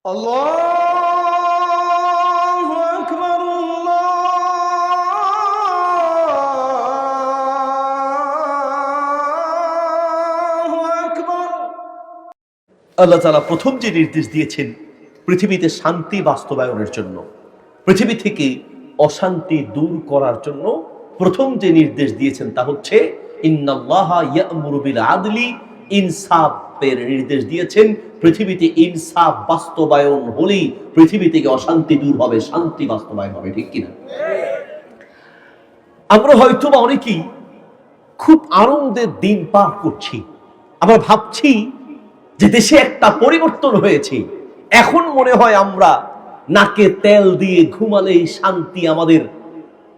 আল্লাহু আকবার, আল্লাহু আকবার। আল্লাহ তাআলা প্রথম যে নির্দেশ দিয়েছেন পৃথিবীতে শান্তি বাস্তবায়নের জন্য, পৃথিবী থেকে অশান্তি দূর করার জন্য প্রথম যে নির্দেশ দিয়েছেন তা হচ্ছে ইন্নাল্লাহা ইয়া'মুরু বিল আদলি, ইনসাফের নির্দেশ দিয়েছেন। পৃথিবীতে ইনসাফ বাস্তবায়ন হলেই পৃথিবী থেকে অশান্তি দূর হবে, শান্তি বাস্তবায়ন হবে, ঠিক কিনা? আমরা হয়তো বা অনেকেই খুব আনন্দের দিন পার করছি, আমরা ভাবছি যে দেশে একটা পরিবর্তন হয়েছে। এখন মনে হয় আমরা নাকে তেল দিয়ে ঘুমালেই শান্তি আমাদের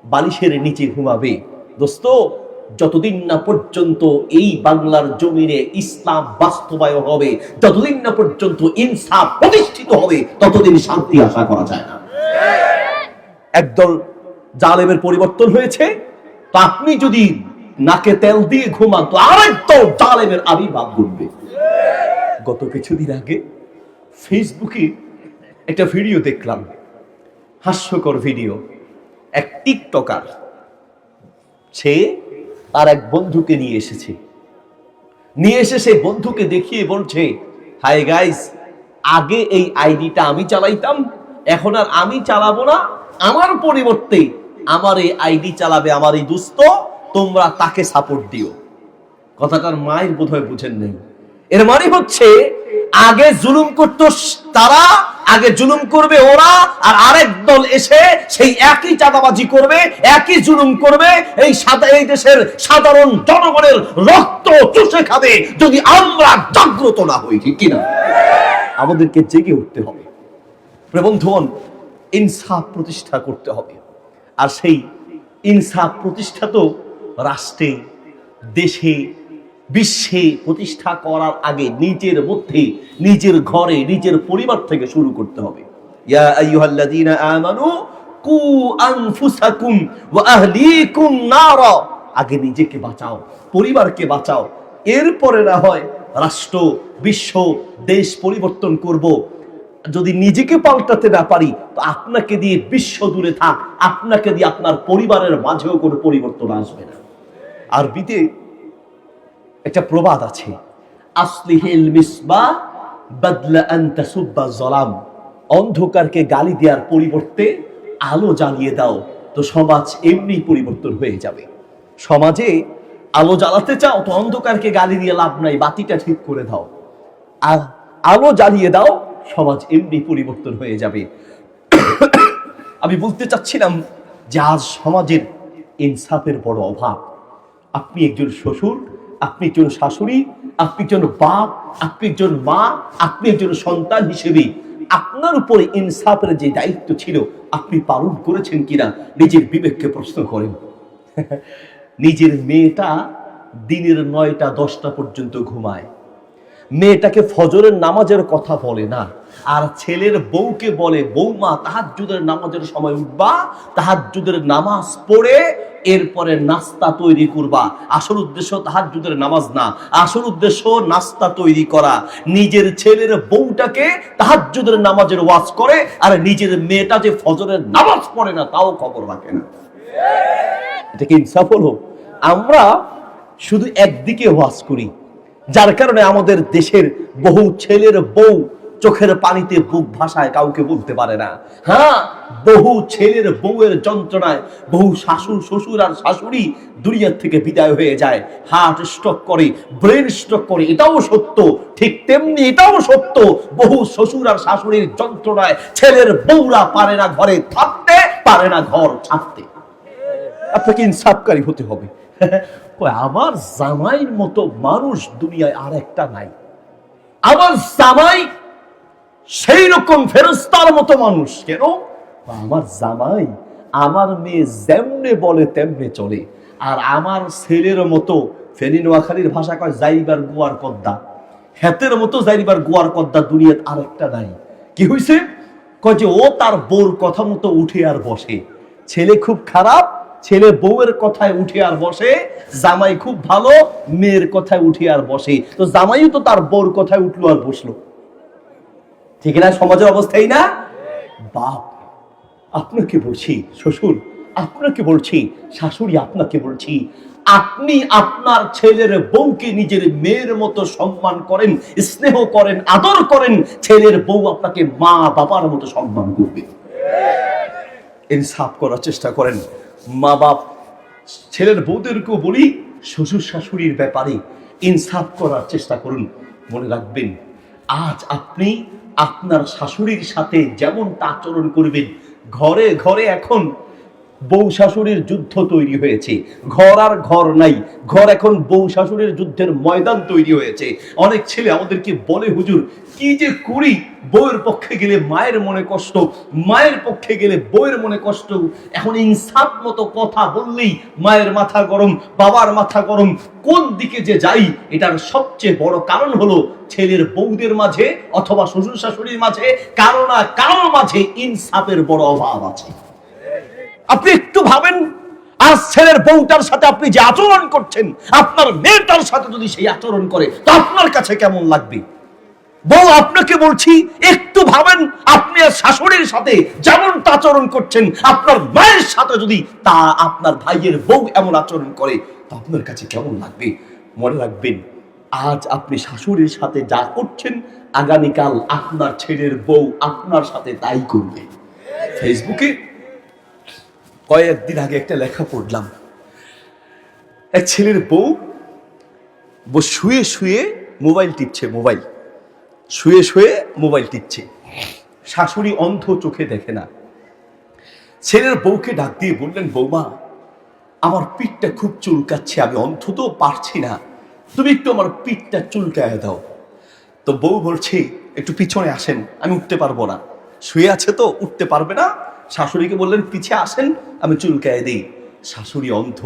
বালিশের নিচে ঘুমাবে। দোস্ত, যতদিন না পর্যন্ত এই বাংলার জমিনে ইসলাম বাস্তবায়ন হবে, যতদিন না পর্যন্ত ইনসাফ প্রতিষ্ঠিত হবে, ততদিন শান্তি আশা করা যায় না। একদল জালেমের পরিবর্তন হয়েছে, তো আপনি যদি নাকে তেল দিয়ে ঘুমান তো আরেকদল জালেমের আবির্ভাব ঘটবে। গত কিছুদিন আগে ফেসবুকে একটা ভিডিও দেখলাম, হাস্যকর ভিডিও। এক টিকটকার সে তার এক বন্ধুকে নিয়ে এসে সেই বন্ধুকে দেখিয়ে বলছে, হাই গাইস, আগে এই আইডিটা আমি চালাইতাম, এখন আর আমি চালাবো না, আমার পরিবর্তে আমার এই আইডি চালাবে আমার এই দোস্ত, তোমরা তাকে সাপোর্ট দিও। কথাটার মায়ের বোধহয় বুঝেন নেই। এর মানে হচ্ছে আগে জুলুম করত তারা, আগে জুলুম করবে ওরা, আর আরেক দল এসে সেই একই চাঁদাবাজি করবে, একই জুলুম করবে, এই দেশের সাধারণ জনগণের রক্ত চুষে খাবে যদি আমরা জাগ্রত না হই, ঠিক কিনা? আমাদেরকে জেগে উঠতে হবে বন্ধুগণ, ইনসাফ প্রতিষ্ঠা করতে হবে। আর সেই ইনসাফ প্রতিষ্ঠা তো রাষ্ট্রে, দেশে, বিশ্বে প্রতিষ্ঠা করার আগে নিজের মধ্যে, নিজের ঘরে, নিজের পরিবার থেকে শুরু করতে হবে। ইয়া আইয়ুহাল্লাযীনা আমানু কু আনফুসাকুম ওয়া আহলিকুম নারা, আগে নিজেকে বাঁচাও, পরিবারকে বাঁচাও, এরপরে না হয় রাষ্ট্র, বিশ্ব, দেশ পরিবর্তন করব। যদি নিজেকে পাল্টাতে না পারি তো আপনাকে দিয়ে বিশ্ব দূরে থাক, আপনাকে দিয়ে আপনার পরিবারের মাঝেও কোনো পরিবর্তন আসবে না। আরবিতে একটা প্রবাদ আছে, আসলিহিল মিসবাহ বাদলা আন তাসুব্বা যালাম, অন্ধকারকে গালি দেওয়ার পরিবর্তে আলো জ্বালিয়ে দাও, তো সমাজ এমনি পরিবর্তন হয়ে যাবে। সমাজে আলো জ্বালাতে চাও তো অন্ধকারকে গালি দিয়ে লাভ নাই, বাতিটা ঠিক করে দাও, আর আলো জ্বালিয়ে দাও, সমাজ এমনি পরিবর্তন হয়ে যাবে। আমি বলতে চাচ্ছিলাম যে আজ সমাজের ইনসাফের বড় অভাব। আপনি একজন শ্বশুর, আপনি একজন শাশুড়ি, আপনি একজন বাপ, আপনি একজন মা, আপনি একজন সন্তান হিসেবে আপনার উপরে ইনসাফের যে দায়িত্ব ছিল আপনি পালন করেছেন কিনা নিজের বিবেককে প্রশ্ন করেন। নিজের মেয়েটা দিনের 9টা 10টা পর্যন্ত ঘুমায়, মেয়েটাকে ফজরের নামাজের কথা বলে না, আর ছেলের বউকে বলে, বৌমা তাহাজ্জুদের নামাজের সময় উঠবা, তাহাজ্জুদের নামাজ পড়ে এরপরে নাস্তা তৈরি করবা। আসল উদ্দেশ্য তাহাজ্জুদের নামাজ না, আসল উদ্দেশ্য নাস্তা তৈরি করা। নিজের ছেলের বউটাকে তাহাজ্জুদের নামাজের ওয়াজ করে, আর নিজের মেয়েটা যে ফজরের নামাজ পড়ে না তাও খবর রাখে না। এটা কি ইনসাফ হলো? আমরা শুধু একদিকে ওয়াজ করি, যার কারণে আমাদের দেশের বহু ছেলের বউ চোখের পানিতে বুক ভাসায়, কাউকে বলতে পারে না। হ্যাঁ, বহু ছেলের বউয়ের যন্ত্রণায় বহু শাশুড়, শ্বশুর আর শাশুড়ি দুনিয়ার থেকে বিদায় হয়ে যায়, হার্ট স্ট্রোক করে, ব্রেন স্ট্রোক করে, এটাও সত্য। ঠিক তেমনি এটাও সত্য, বহু শ্বশুর আর শাশুড়ির যন্ত্রণায় ছেলের বউরা পারে না ঘরে থাকতে, পারে না ঘর ছাড়তে। আপনাকে ইনসাফকারী হতে হবে। আমার জামাইয়ের মতো মানুষ দুনিয়ায় আর একটা নাই, আমার জামাই সেই রকম ফেরেশতার মতো মানুষ। কেন? আমার জামাই আমার মেয়ে যেমনে বলে তেমনে চলে, আর আমার ছেলের মতো ফেনী নোয়াখালীর ভাষা কয় যাইবার গোয়ার কদ্দা, হেতের মতো যাইবার গোয়ার কদ্দা দুনিয়াতে আর একটা নাই। কি হইছে? কয় যে ও তার বউর কথা মতো উঠে আর বসে। ছেলে খুব খারাপ, ছেলে বউয়ের কথায় উঠে আর বসে, জামাই খুব ভালো, মেয়ের কথায় উঠে আর বসে। তো জামাইও তো তার বউর কথায় উঠলো আর বসলো। ঠিক না? সমাজের অবস্থাই না? বাপ আপনাকে বলছি, শ্বশুর আপনাকে বলছি, শাশুড়ি আপনাকে বলছি, আপনি আপনার ছেলের বউকে নিজের মেয়ের মতো সম্মান করেন, স্নেহ করেন, আদর করেন, ছেলের বউ আপনাকে মা বাবার মতো সম্মান করবে। ইনসাফ করার চেষ্টা করেন। মা বাপ ছেলের বউদেরকেও বলি, শ্বশুর শাশুড়ির ব্যাপারে ইনসাফ করার চেষ্টা করুন। মনে রাখবেন, আজ আপনি আপনার শাশুড়ির সাথে যেমনটা আচরণ করবেন, ঘরে ঘরে এখন বউ শাশুড়ির যুদ্ধ তৈরি হয়েছে। ঘর আর ঘর নাই, ঘর এখন বউ শাশুড়ির যুদ্ধের ময়দান তৈরি হয়েছে। অনেক ছেলে আমাদেরকে বলে, হুজুর কি যে করি, বউয়ের পক্ষে গেলে মায়ের মনে কষ্ট, মায়ের পক্ষে গেলে বউয়ের মনে কষ্ট। এখন ইনসাফ মতো কথা বললেই মায়ের মাথা গরম, বাবার মাথা গরম। কোন দিকে যে যাই, এটার সবচেয়ে বড় কারণ হলো ছেলের বউদের মাঝে অথবা শ্বশুর শাশুড়ির মাঝে কারো না কারোর মাঝে ইনসাফের বড় অভাব আছে। আপনি একটু ভাবেন, আজ ছেলের বউটার সাথে আপনি যে আচরণ করছেন, আপনার মেয়েটার সাথে যদি সেই আচরণ করে, তো আপনার কাছে কেমন লাগবে? বউ আপনাকে বলছি, একটু ভাবেন, আপনি আর শাশুড়ির সাথে যেমনটা আচরণ করছেন, আপনার মায়ের সাথে যদি তা আপনার ভাইয়ের বউ এমন আচরণ করে, তো আপনার কাছে কেমন লাগবে? মনে রাখবেন, আজ আপনি শাশুড়ির সাথে যা করছেন, আগামীকাল আপনার ছেলের বউ আপনার সাথে তাই করবে। ফেসবুকে কয়েকদিন আগে একটা লেখা পড়লাম, এক ছেলের বউ শুয়ে শুয়ে মোবাইল টিপছে, শুয়ে শুয়ে মোবাইল টিপছে। শাশুড়ি অন্ধ, চোখে দেখে না। ছেলের বউকে ডাক দিয়ে বললেন, বৌমা আমার পিঠটা খুব চুলকাচ্ছে, আমি অন্ধ তো পারছি না, তুমি একটু আমার পিঠটা চুলকায় দাও। তো বউ বলছে, একটু পিছনে আসেন, আমি উঠতে পারবো না, শুয়ে আছে তো উঠতে পারবে না। শাশুড়িকে বললেন, পিছে আসেন, আমি চুলকায় দিই। শাশুড়ি অন্ধ,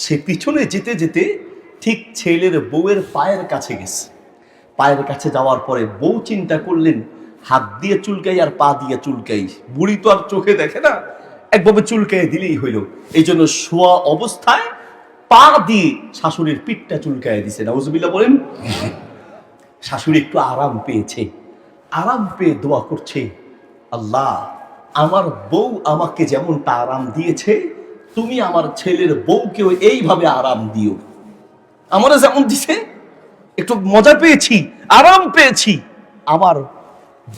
সে পিছনে যেতে যেতে ঠিক ছেলের বউয়ের পায়ের কাছে গেছে। পায়ের কাছে যাওয়ার পরে বউ চিন্তা করলেন, হাত দিয়ে চুলকাই আর পা দিয়ে চুলকাই, বুড়ি তো আর চোখে দেখে না, একভাবে চুলকাই দিলেই হইল। এই জন্য শোয়া অবস্থায় পা দিয়ে শাশুড়ির পিঠটা চুলকায় দিছে। নাউজুবিল্লাহ বলেন। শাশুড়ি একটু আরাম পেয়েছে, আরাম পেয়ে দোয়া করছে, আল্লাহ আমার বউ আমাকে যেমনটা আরাম দিয়েছে, তুমি আমার ছেলের বউকেও এইভাবে আরাম দিও। আমরা যেমন দিছে, একটু মজা পেয়েছি, আরাম পেয়েছি, আমার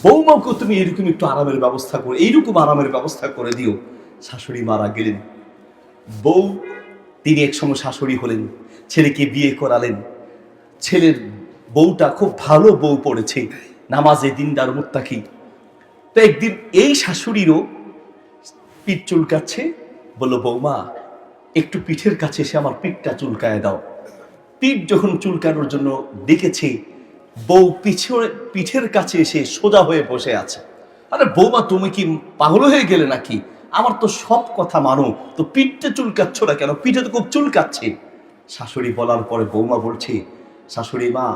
বৌমাকেও তুমি এরকম একটু আরামের ব্যবস্থা করে, এইরকম আরামের ব্যবস্থা করে দিও। শাশুড়ি মারা গেলেন। বউ, তিনি এক সময় শাশুড়ি হলেন, ছেলেকে বিয়ে করালেন। ছেলের বউটা খুব ভালো বউ পড়েছে, নামাজে দিনদার মুত্তাকি। তো একদিন এই শাশুড়িরও পিঠ চুলকাচ্ছে, বলল, বৌমা একটু পিঠের কাছে এসে আমার পিঠটা চুলকায় দাও। পিঠ যখন চুলকানোর জন্য ডেকেছে, বউ পিঠের কাছে এসে সোজা হয়ে বসে আছে। আরে বৌমা, তুমি কি পাগল হয়ে গেলে নাকি? আমার তো সব কথা মানো, তো পিঠটা চুলকাচ্ছ না কেন? পিঠে তো খুব চুলকাচ্ছে। শাশুড়ি বলার পরে বৌমা বলছে, শাশুড়ি মা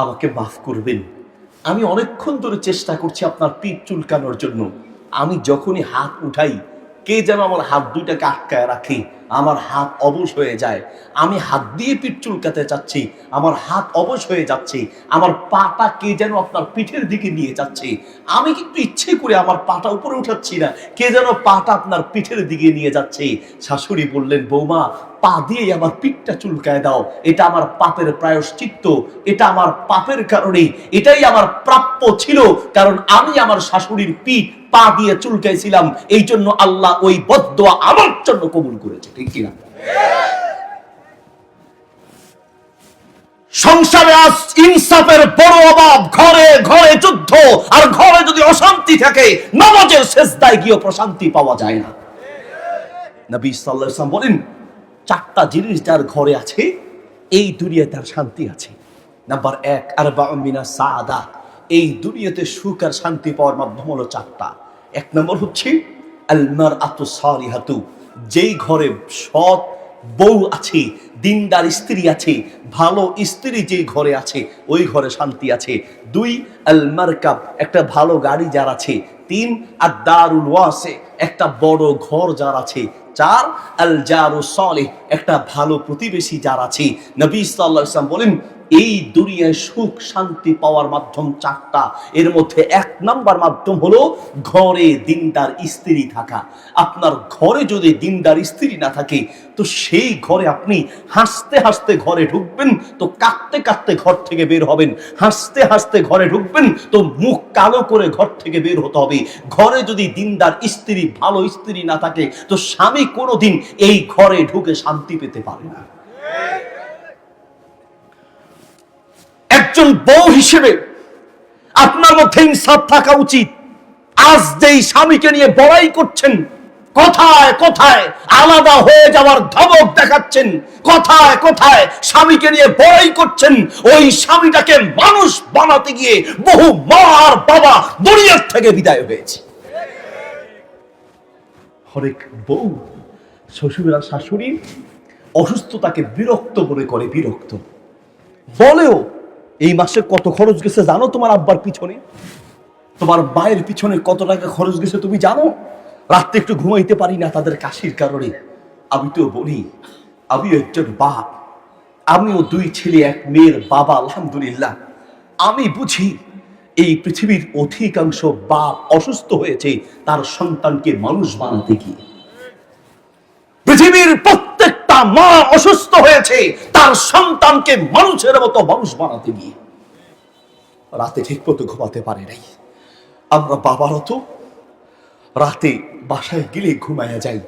আমাকে মাফ করবেন, আমি অনেকক্ষণ ধরে চেষ্টা করছি আপনার পিঠ চুলকানোর জন্য। আমি যখনই হাত উঠাই, কে যেন আমার হাত দুইটাকে আটকায় রাখে, আমার হাত অবশ হয়ে যায়। আমি হাত দিয়ে পিঠ চুলকাতে চাচ্ছি, আমার হাত অবশ হয়ে যাচ্ছে। আমার পাটা কে যেন আপনার পিঠের দিকে নিয়ে যাচ্ছে, আমি কিন্তু ইচ্ছে করে আমার পাটা উপরে উঠাচ্ছি না, কে যেন পাটা আপনার পিঠের দিকে নিয়ে যাচ্ছে। শাশুড়ি বললেন, বৌমা পা দিয়ে আমার পিঠটা চুলকায় দাও, এটা আমার পাপের প্রায়শ্চিত্ত, এটা আমার পাপের কারণে, এটাই আমার প্রাপ্য ছিল, কারণ আমি আমার শাশুড়ির পিঠ পা দিয়ে চুলকাইছিলাম, এই জন্য আল্লাহ ওই বদদোয়া আমার জন্য কবুল করেছে। ঠিক কিনা? সংসারে আজ ইনসাফের বড় অভাব, ঘরে ঘরে যুদ্ধ, আর ঘরে যদি অশান্তি থাকে, নামাজের সেজদায় গিয়ে প্রশান্তি পাওয়া যায় না। নবী সাল্লাল্লাহু আলাইহি ওয়াসাল্লাম বলেন, চারটা জিনিস যার ঘরে আছে, এই দুনিয়াতে তার শান্তি আছে। নাম্বার 1, আরবাউন মিনাস সাআদা, এই দুনিয়াতে সুখ আর শান্তি পাওয়ার মাধ্যম হলো চারটা। 1 নম্বর হচ্ছে আল মারআতু সালিহাতু, যেই ঘরে সৎ বউ আছে, দিনদার স্ত্রী আছে, ভালো স্ত্রী যে ঘরে আছে ওই ঘরে শান্তি আছে। 2 আল মারকাব, একটা ভালো গাড়ি যার আছে। 3 আদ-দারুল ওয়াসি, একটা বড় ঘর যার আছে। 4 আল জারুস সালিহ, একটা ভালো প্রতিবেশী যার আছে। নবী সাল্লাল্লাহু আলাইহি ওয়াসাল্লাম বলেন এই দুনিয়ায় সুখ শান্তি পাওয়ার মাধ্যম 4টা, এর মধ্যে 1 নাম্বার মাধ্যম হলো ঘরে দিনদার স্ত্রী থাকা। আপনার ঘরে যদি দিনদার স্ত্রী না থাকে তো সেই ঘরে আপনি হাসতে হাসতে ঘরে ঢুকবেন তো কাঁদতে কাঁদতে ঘর থেকে বের হবেন, হাসতে হাসতে ঘরে ঢুকবেন তো মুখ কালো করে ঘর থেকে বের হতে হবে। ঘরে যদি দিনদার স্ত্রী ভালো স্ত্রী না থাকে তো স্বামী কোনোদিন এই ঘরে ঢুকে শান্তি পেতে পারে না। একজন বউ হিসেবে আপনার মধ্যে ইনসাফ থাকা উচিত। আজ যেই স্বামীকে নিয়ে বড়াই করছেন, কথায় কথায় আলাদা হয়ে যাওয়ার ধমক দেখাচ্ছেন, কথায় কথায় স্বামীকে নিয়ে বড়াই করছেন, ওই স্বামীটাকে মানুষ বানাতে গিয়ে বহু মা আর বাবা দুনিয়ার থেকে বিদায় হয়েছে। হরেক বউ শ্বশুর আর শাশুড়ির অসুস্থতাকে বিরক্ত মনে করে, বিরক্ত বলেও এই মাসে কত খরচ গেছে জানো? তোমার আব্বার পিছনে, তোমার মায়ের পিছনে কত টাকা খরচ গেছে তুমি জানো? রাত্রে একটু ঘুমাইতে পারি না তাদের কাশির কারণে। আমি তো বলি আমিও একজন বাপ, আমিও 2 ছেলে 1 মেয়ের বাবা, আলহামদুলিল্লাহ। আমি বুঝি এই পৃথিবীর অধিকাংশ বাপ অসুস্থ হয়েছে তার সন্তানকে মানুষ বানাতে গিয়ে। পৃথিবীর প্রত্যেকটা মা অসুস্থ হয়েছে তার সন্তানকে মানুষের মতো মানুষ বানাতে গিয়ে। রাতে ঠিক মতো ঘুমাতে পারে নাই। আমরা বাবারও তো রাতে বাসায় গেলে ঘুমায়া যাই।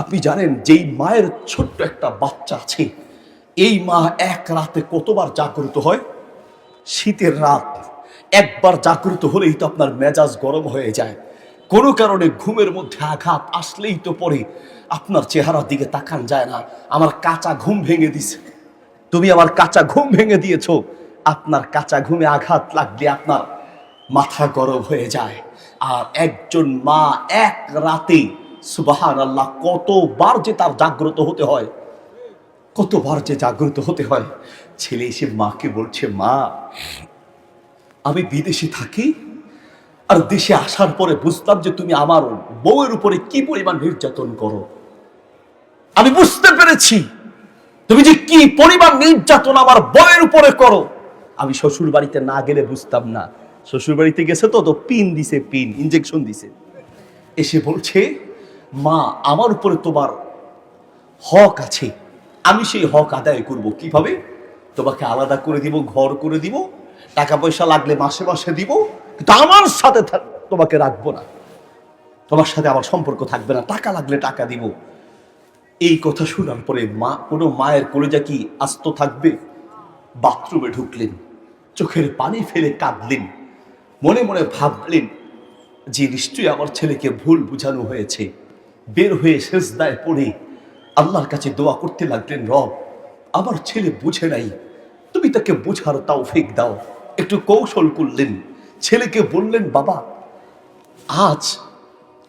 আপনি জানেন যেই মায়ের ছোট্ট একটা বাচ্চা আছে এই মা এক রাতে কতবার জাগ্রত হয়? শীতের রাত একবার জাগ্রত হলেই তো আপনার মেজাজ গরম হয়ে যায়। কোনো কারণে ঘুমের মধ্যে আঘাত আসলেই তো পরে আপনার চেহারার দিকে তাকান যায় না। আমার কাঁচা ঘুম ভেঙে দিছে, তুমি আমার কাঁচা ঘুম ভেঙে দিয়েছো। আপনার কাঁচা ঘুমে আঘাত লাগলে আপনার মাথা গরম হয়ে যায়। আর একজন মা এক রাতে সুবহানাল্লাহ কতবার যে তার জাগ্রত হতে হয়, কতবার যে জাগ্রত হতে হয়। ছেলে এসে মাকে বলছে, মা আমি বিদেশে থাকি আর দেশে আসার পরে বুঝলাম যে তুমি আমার বউয়ের উপরে কি পরিমাণ নির্যাতন করো। আমি বুঝতে পেরেছি তুমি যে কি পরিমাণ নির্যাতন আমার বউয়ের উপরে করো। আমি শ্বশুর বাড়িতে না গেলে বুঝতাম না। শ্বশুর বাড়িতে গেছে তো পিন দিছে, পিন ইনজেকশন দিছে। এসে বলছে, মা আমার উপরে তোমার হক আছে, আমি সেই হক আদায় করব। কিভাবে? তোমাকে আলাদা করে দিব, ঘর করে দিব, টাকা পয়সা লাগলে মাসে মাসে দিব, কিন্তু আমার সাথে তোমাকে রাখবো না, তোমার সাথে আমার সম্পর্ক থাকবে না, টাকা লাগলে টাকা দিব। এই কথা শোনার পরে মা, কোনো মায়ের কলেজা কি আস্ত থাকবে? বাথরুমে ঢুকলেন, চোখের পানি ফেলে কাঁদলেন, মনে মনে ভাবলেন যে নিশ্চয়ই আমার ছেলেকে ভুল বুঝানো হয়েছে। বের হয়ে সেজদায় পড়ে আল্লাহর কাছে দোয়া করতে লাগলেন, রব আমার ছেলে বুঝে নাই, তুমি তাকে বুঝার তৌফিক দাও। একটু কৌশল করলেন, ছেলেকে বললেন, বাবা আজ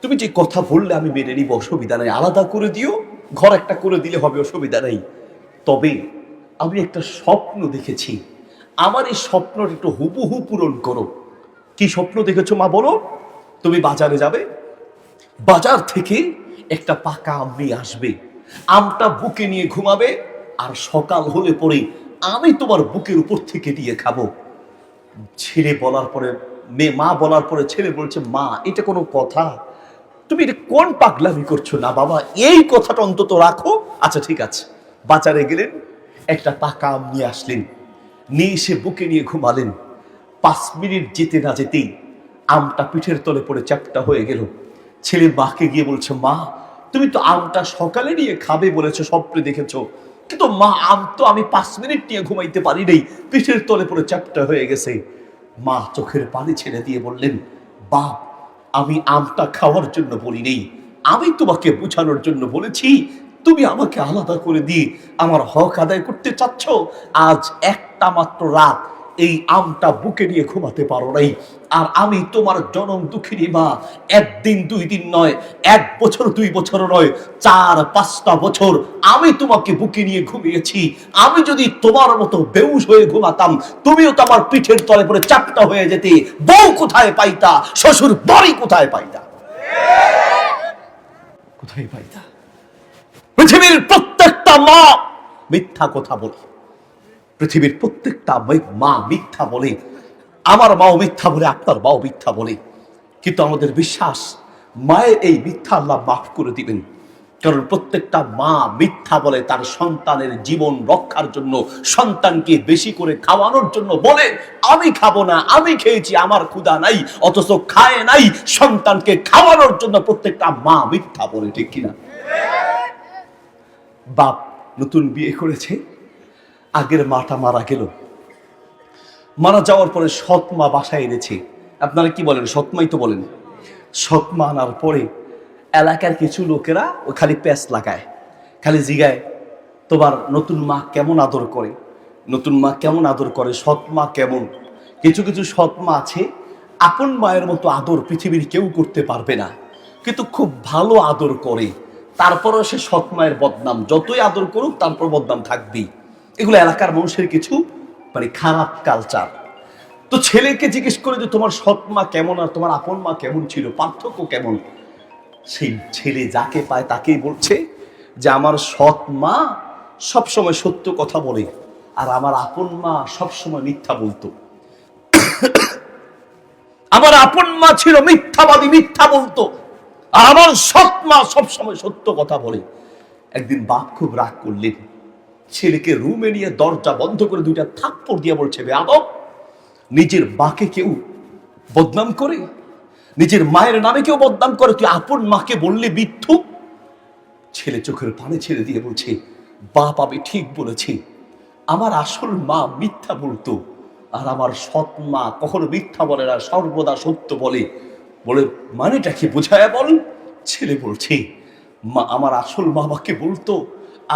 তুমি যে কথা বললে আমি মেনে নিব, অসুবিধা নাই, আলাদা করে দিও, ঘর একটা করে দিলে হবে, অসুবিধা নেই। তবে আমি একটা স্বপ্ন দেখেছি, আমার এই স্বপ্নটা একটু হুবহু পূরণ করো। কি স্বপ্ন দেখেছো মা বলো? তুমি বাজারে যাবে, বাজার থেকে একটা পাকা আম নিয়ে আসবে, আমটা বুকে নিয়ে ঘুমাবে, আর সকাল হলে পরে আমি তোমার বুকের উপর থেকে নিয়ে খাবো। ছেলে বলার পরে মা বলার পরে ছেলে বলছে, মা এটা কোনো কথা? তুমি এটা কোন পাগলামি করছো? না বাবা, এই কথাটা অন্তত রাখো। আচ্ছা ঠিক আছে। বাজারে গেলেন, একটা পাকা আম নিয়ে আসলেন, নিয়ে এসে বুকে নিয়ে ঘুমালেন। 5 মিনিট যেতে না যেতেই আমটা পিঠের তলে পড়ে চ্যাপ্টা হয়ে গেল। ছেলে মাকে গিয়ে বলছে, মা তুমি তো আমটা সকালে নিয়ে খাবে বলেছো, স্বপ্নে দেখেছো, কিন্তু মা আম তো আমি 5 মিনিট নিয়ে ঘুমাইতে পারি নাই, পিঠের তলে পড়ে চ্যাপ্টা হয়ে গেছে। মা চোখের পানি ছেড়ে দিয়ে বললেন, বাপ আমি আমটা খাওয়ার জন্য বলি নেই, আমি তোমাকে বোঝানোর জন্য বলেছি। তুমি আমাকে আলাদা করে দিয়ে আমার হক আদায় করতে চাচ্ছ। আজ একটা মাত্র রাত, এই আমটা বুকে নিয়ে ঘুমাতে পারো নাই। আর আমি তোমার জনম দুঃখিনী মা, একদিন দুই দিন নয়, 1 বছর 2 বছর নয়, 4-5টা বছর আমি তোমাকে বুকে নিয়ে ঘুমিয়েছি। আমি যদি তোমার মতো বেহুশ হয়ে ঘুমাতাম, তুমিও তো আমার পিঠের তলে পড়ে চাপটা হয়ে যেতে। বউ কোথায় পাইতা, শ্বশুর বাড়ি কোথায় পাইতা, কোথায় পাইতা? পৃথিবীর প্রত্যেকটা মা মিথ্যা কথা বলে, পৃথিবীর প্রত্যেকটা মা মিথ্যা বলে। আমার মাও মিথ্যা বলে, আপনার মাও মিথ্যা বলে, কিন্তু আমাদের বিশ্বাস মায়ের এই মিথ্যা আল্লাহ মাফ করে দিবেন। কারণ প্রত্যেকটা মা মিথ্যা বলে তার সন্তানের জীবন রক্ষার জন্য, সন্তানকে বেশি করে খাওয়ানোর জন্য বলে আমি খাবো না, আমি খেয়েছি, আমার ক্ষুধা নাই, অথচ খায় নাই। সন্তানকে খাওয়ানোর জন্য প্রত্যেকটা মা মিথ্যা বলে, ঠিক কিনা? বাপ নতুন বিয়ে করেছে, আগের মাটা মারা গেল, মারা যাওয়ার পরে সৎ মা বাসায় এনেছে। আপনারা কি বলেন? সৎমাই তো বলেন। সৎ মা আনার পরে এলাকার কিছু লোকেরা ও খালি প্যাঁচ লাগায়, খালি জিগায় তোমার নতুন মা কেমন আদর করে, নতুন মা কেমন আদর করে, সৎ মা কেমন। কিছু কিছু সৎ মা আছে আপন মায়ের মতো আদর পৃথিবীর কেউ করতে পারবে না, কিন্তু খুব ভালো আদর করে। তারপরও সে সৎ মায়ের বদনাম, যতই আদর করুক তারপর বদনাম থাকবেই। এগুলো এলাকার মানুষের কিছু খারাপ কালচার। তো ছেলেকে জিজ্ঞেস করে যে তোমার সৎ মা কেমন আর তোমার আপন মা কেমন ছিল, পার্থক্য কেমন? সেই ছেলে যাকে পায় তাকেই বলছে যে আমার সৎ মা সবসময় সত্য কথা বলে, আর আমার আপন মা সবসময় মিথ্যা বলতো। আমার আপন মা ছিল মিথ্যাবাদী, মিথ্যা বলতো, আর আমার সৎ মা সবসময় সত্য কথা বলে। একদিন বাপ খুব রাগ করলেন, ছেলেকে রুমে নিয়ে দরজা বন্ধ করে 2টা থাপ্পড় দিয়ে বলছে বেয়াদব, নিজের মাকে কেউ বদনাম করে, নিজের মায়ের নামে কেউ বদনাম করে, তুই আপন মাকে বললে মিথ্যুক। ছেলে চোখের পানি ছেড়ে দিয়ে বলছে বাপ আমি ঠিক বলেছি, আমার আসল মা মিথ্যা বলতো, আর আমার সৎ মা কখনো মিথ্যা বলে না, সর্বদা সত্য বলে। বলে মানেটা কি বুঝায়া বল। ছেলে বলছে মা আমার আসল মা আমাকে বলতো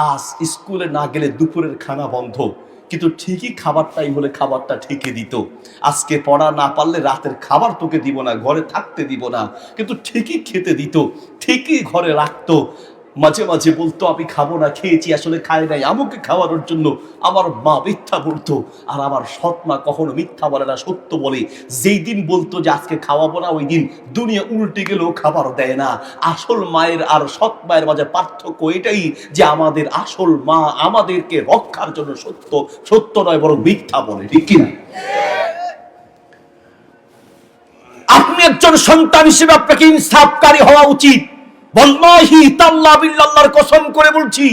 আজ স্কুলে না গেলে দুপুরের খানা বন্ধ, কিন্তু ঠিকই খাবার টাইম হলে খাবারটা ঠিকই দিত। আজকে পড়া না পারলে রাতের খাবার তোকে দিব না, ঘরে থাকতে দিব না, কিন্তু ঠিকই খেতে দিত, ঠিকই ঘরে রাখতো। মাঝে মাঝে বলতো আমি খাবো না, খেয়েছি আসলে খায় নাই, আমাকে খাওয়ানোর জন্য। আমার মা মিথ্যা বলতো, আর আমার সৎ মা কখনো মিথ্যা বলে না, সত্য বলে। যেই দিন বলতো যে আজকে খাওয়াবো না, ওই দিন দুনিয়া উল্টে গেলেও খাবার দেয় না। আসল মায়ের আর সৎ মায়ের মাঝে পার্থক্য এটাই যে আমাদের আসল মা আমাদেরকে রক্ষার জন্য সত্য সত্য নয় বরং মিথ্যা বলে, ঠিক কিনা? আপনি একজন সন্তান হিসেবে আপনাকে ইনসাফকারী হওয়া উচিত। ওয়াল্লাহি তাআলা বিল্লাহর কসম করে বলছি,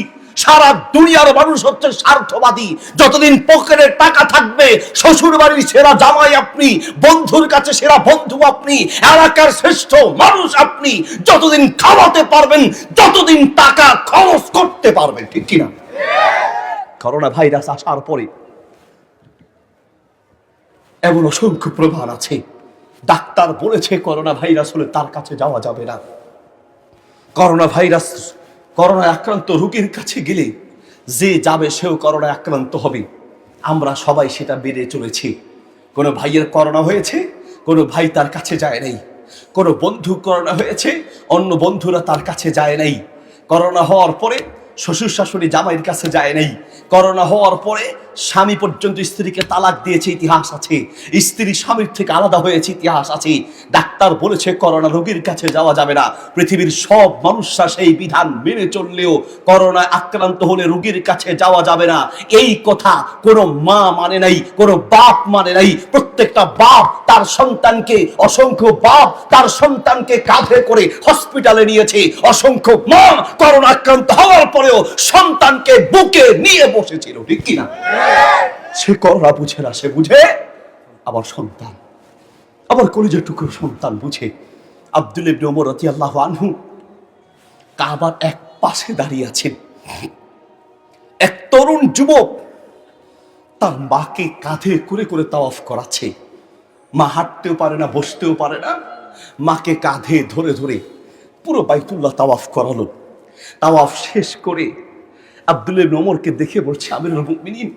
সারা দুনিয়ার মানুষ হচ্ছে স্বার্থবাদী। যতদিন পকেটে টাকা থাকবে, শ্বশুর বাড়ির সেরা জামাই আপনি, বন্ধুর কাছে সেরা বন্ধু আপনি, এলাকার শ্রেষ্ঠ মানুষ আপনি, যতদিন খাওয়াতে পারবেন, যতদিন টাকা খরচ করতে পারবেন, ঠিক কিনা? করোনা ভাইরাস আসার পরে এমন অসংখ্য প্রমাণ আছে, ডাক্তার বলেছে করোনা ভাইরাস হলে তার কাছে যাওয়া যাবে না। করোনা ভাইরাস, করোনায় আক্রান্ত রোগীর কাছে গেলে যে যাবে সেও করোনায় আক্রান্ত হবে। আমরা সবাই সেটা বেড়ে চলেছি। কোনো ভাইয়ের করোনা হয়েছে, কোনো ভাই তার কাছে যায় নাই। কোনো বন্ধু করোনা হয়েছে, অন্য বন্ধুরা তার কাছে যায় নাই। করোনা হওয়ার পরে শ্বশুর শাশুড়ি জামাইয়ের কাছে যায় নাই। করোনা হওয়ার পরে স্বামী পর্যন্ত স্ত্রীকে তালাক দিয়েছে, ইতিহাস আছে। স্ত্রী স্বামীর থেকে আলাদা হয়েছে, ইতিহাস আছে। ডাক্তার বলেছে করোনা রোগীর কাছে যাওয়া যাবে না। পৃথিবীর সব মানুষরা সেই বিধান মেনে চললেও করোনায় আক্রান্ত হলে রোগীর কাছে যাওয়া যাবে না। এই কথা কোনো মা মানে নাই, কোনো বাপ মানে নাই। প্রত্যেকটা বাপ তার সন্তানকে, অসংখ্য বাপ তার সন্তানকে কাঁধে করে হসপিটালে নিয়েছে। অসংখ্য মা করোনা আক্রান্ত হওয়ার পরেও সন্তানকে বুকে নিয়ে বসেছিল, ঠিক কিনা? সে করোনা বুঝে না, সে বুঝে আমার সন্তান, আমার কলিজার টুকরো সন্তান বুঝে। আব্দুল্লাহ ইবনে ওমর রাদিয়াল্লাহু আনহু কাবার এক পাশে দাঁড়িয়ে আছেন। এক তরুণ যুবক তার মাকে কাঁধে করে করে তাওয়াফ করাচ্ছে। মা হাঁটতেও পারে না, বসতেও পারে না, মাকে কাঁধে ধরে ধরে পুরো বাইতুল্লাহ তাওয়াফ করালো। তাওয়াফ শেষ করে আব্দুল্লাহ ইবনে ওমরকে দেখে বলছে আমিরুল মুমিনিন,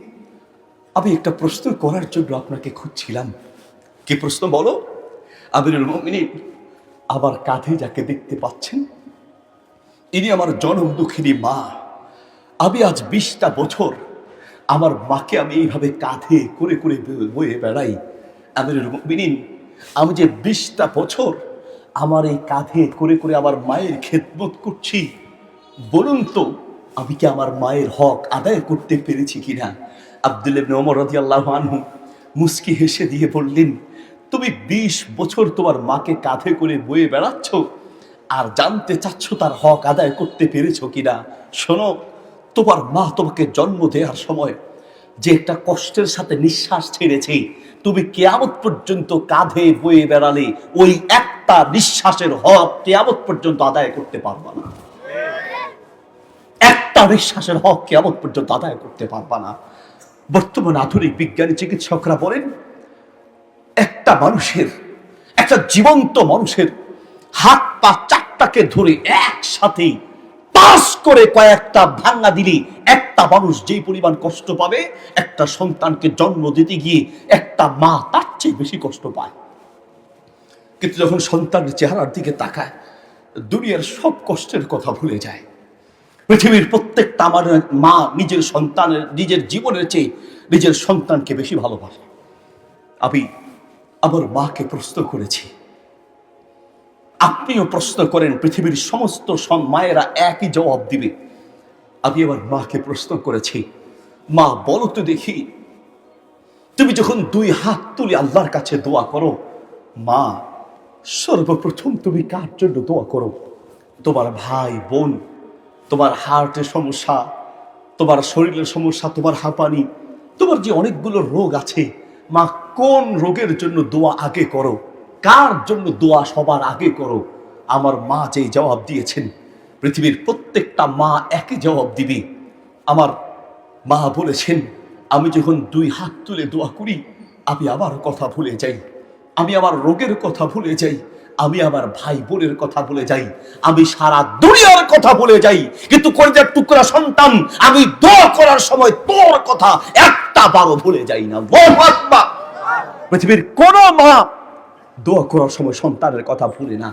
আমি একটা প্রশ্ন করার জন্য আপনাকে খুঁজছিলাম। কি প্রশ্ন বলো? আমিরুল মুমিনিন, আমার কাঁধে যাকে দেখতে পাচ্ছেন, ইনি আমার জনম দুঃখিনী মা। আমি আজ 20টা বছর আমার মাকে আমি এইভাবে কাঁধে করে করে বয়ে বেড়াই। আমিরুল মুমিনিন, আমি যে 20টা বছর আমার এই কাঁধে করে করে আমার মায়ের খেদমত করছি, বলুন তো আমি কি আমার মায়ের হক আদায় করতে পেরেছি কিনা? আব্দুল্লাহ ইবনে ওমর রাদিয়াল্লাহু আনহু মুস্কি হেসে দিয়ে বললেন, তুমি 20 বছর তোমার মাকে কাঁধে করে বয়ে বেড়াচ্ছ আর জানতে চাচ্ছ তার হক আদায় করতে পেরেছো কিনা? শোনো, তোমার মা তোমাকে জন্ম দেওয়ার সময় যে একটা কষ্টের সাথে নিঃশ্বাস ছেড়েছে, তুমি কিয়ামত পর্যন্ত কাঁধে বয়ে বেড়ালে ওই একটা নিঃশ্বাসের হক কিয়ামত পর্যন্ত আদায় করতে পারবা না। একটা নিঃশ্বাসের হক কিয়ামত পর্যন্ত আদায় করতে পারবা না। বর্তমান আধুনিক বিজ্ঞানী চিকিৎসকরা বলেন, একটা মানুষের, একটা জীবন্ত মানুষের হাত পা চারটাকে ধরে একসাথে পাস করে কয়েকটা ভাঙা দিলে একটা মানুষ যেই পরিমাণ কষ্ট পাবে, একটা সন্তানকে জন্ম দিতে গিয়ে একটা মা তার চেয়ে বেশি কষ্ট পায়। কিন্তু যখন সন্তানের চেহারার দিকে তাকায়, দুনিয়ার সব কষ্টের কথা ভুলে যায়। পৃথিবীর প্রত্যেকটা আমার মা নিজের সন্তানের, নিজের জীবনের চেয়ে নিজের সন্তানকে বেশি ভালোবাসে। আমি আমার মাকে প্রশ্ন করেছি, আপনিও প্রশ্ন করেন, পৃথিবীর সমস্ত মায়েরা একই জবাব দিবে। আমি আমার মাকে প্রশ্ন করেছি, মা বলো তো দেখি, তুমি যখন 2 হাত তুলে আল্লাহর কাছে দোয়া করো, মা সর্বপ্রথম তুমি কার জন্য দোয়া করো? তোমার ভাই বোন, তোমার হার্টের সমস্যা, তোমার শরীরের সমস্যা, তোমার হাঁপানি, তোমার যে অনেকগুলো রোগ আছে, মা কোন রোগের জন্য দোয়া আগে করো? কার জন্য দোয়া সবার আগে করো? আমার মা যেই জবাব দিয়েছেন, পৃথিবীর প্রত্যেকটা মা একই জবাব দিবে। আমার মা বলেছেন, আমি যখন 2 হাত তুলে দোয়া করি, আমি আমার কথা ভুলে যাই, আমি আমার রোগের কথা ভুলে যাই, আমি আমার ভাই বোনের কথা ভুলে যাই, আমি সারা দুনিয়ার কথা ভুলে যাই, কিন্তু কলিজার টুকরা সন্তান, আমি দোয়া করার সময় তোর কথা একটা বারও ভুলে যাই না। আল্লাহু আকবার। পৃথিবীর কোন মা দোয়া করার সময় সন্তানের কথা ভুলে না।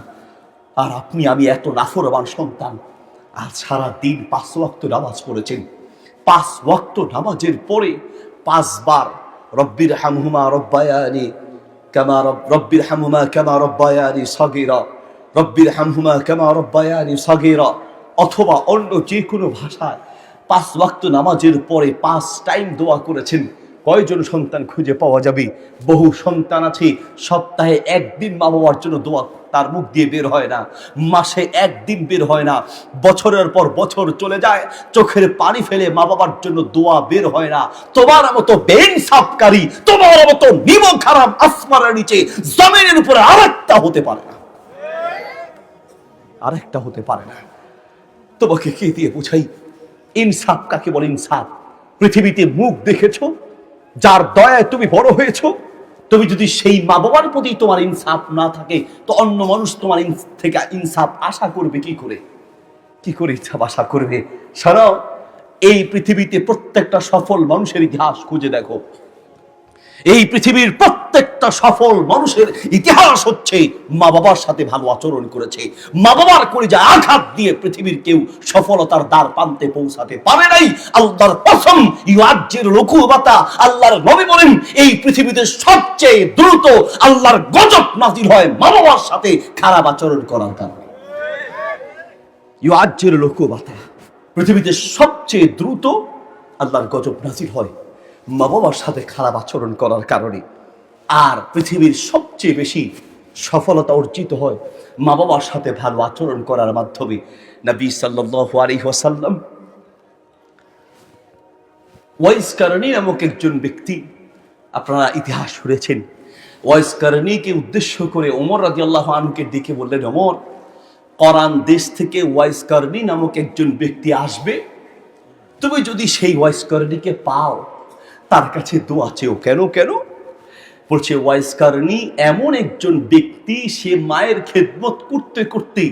আর আপনি আমি এত নাফরমান সন্তান, আর সারা দিন 5 ওয়াক্ত নামাজ পড়েছেন। 5 ওয়াক্ত নামাজের পরে 5 বার রব্বির হামহুমা রব্বায়ানি কামা রব্বির হামহুমা কামা রব্বায়ানি সগীরা, রব্বির হামহুমা কামা রব্বায়ানি সগীরা, অথবা অন্য যে কোনো ভাষায় 5 ওয়াক্ত নামাজের পরে 5 টাইম দোয়া করেছেন। কয়জন সন্তান খুঁজে পাওয়া যাবে? বহু সন্তান আছে সপ্তাহে 1 দিন মা বাবার জন্য দোয়া তার মুখ দিয়ে বের হয় না, মাসে 1 দিন বের হয় না, বছরের পর বছর চলে যায়, চোখের পানি ফেলে মা বাবার জন্য দোয়া বের হয় না। তোমার মতো বেইনসাফকারী, তোমার মতো নিমক হারাম আসমানের নিচে জমিনের উপরে আরেকটা হতে পারে না, আরেকটা হতে পারে না। তোমাকে কে দিয়ে বুঝাই ইনসাফ কাকে বলে? ইনসাফ পৃথিবীতে মুখ দেখেছো, যার দয়ায় তুমি বড় হয়েছো, তুমি যদি সেই মা বাবার প্রতি তোমার ইনসাফ না থাকে, তো অন্য মানুষ তোমার থেকে ইনসাফ আশা করবে কি করে? কি করে ইনসাফ আশা করবে? শোনো, এই পৃথিবীতে প্রত্যেকটা সফল মানুষের ইতিহাস খুঁজে দেখো। এই পৃথিবীর প্রত্যেকটা সফল মানুষের ইতিহাস হচ্ছে মা বাবার সাথে ভালো আচরণ করেছে। মা বাবার কলিজায় আঘাত দিয়ে পৃথিবীর কেউ সফলতার দ্বার প্রান্তে পৌঁছাতে পারে নাই। আল্লাহর কসম, ইউআজ্জির লুকুবাতা, আল্লাহর নবী বলেন, এই পৃথিবীতে সবচেয়ে দ্রুত আল্লাহর গজব নাজিল হয় মা বাবার সাথে খারাপ আচরণ করার কারণে। ইউআজ্জির লুকুবাতা, পৃথিবীতে সবচেয়ে দ্রুত আল্লাহর গজব নাজিল হয় মা বাবার সাথে খারাপ আচরণ করার কারণে। আর পৃথিবীর সবচেয়ে বেশি সফলতা অর্জিত হয় মা বাবার সাথে ভালো আচরণ করার মাধ্যমে। নবী সাল্লাল্লাহু আলাইহি ওয়াসাল্লাম ওয়াইস কারনী নামক একজন ব্যক্তি, আপনারা ইতিহাস শুনেছেন, ওয়াইস কারনীকে উদ্দেশ্য করে ওমর রাদিয়াল্লাহু আনহুকে ডেকে বললেন, ওমর, কোরআন দেশ থেকে ওয়াইস কারনী নামক একজন ব্যক্তি আসবে, তুমি যদি সেই ওয়াইস কারনীকে পাও, তার কাছে দোয়া চেও। কেন? বলছে ওয়াইস কারণী এমন একজন ব্যক্তি, সে মায়ের খেদমত করতে করতে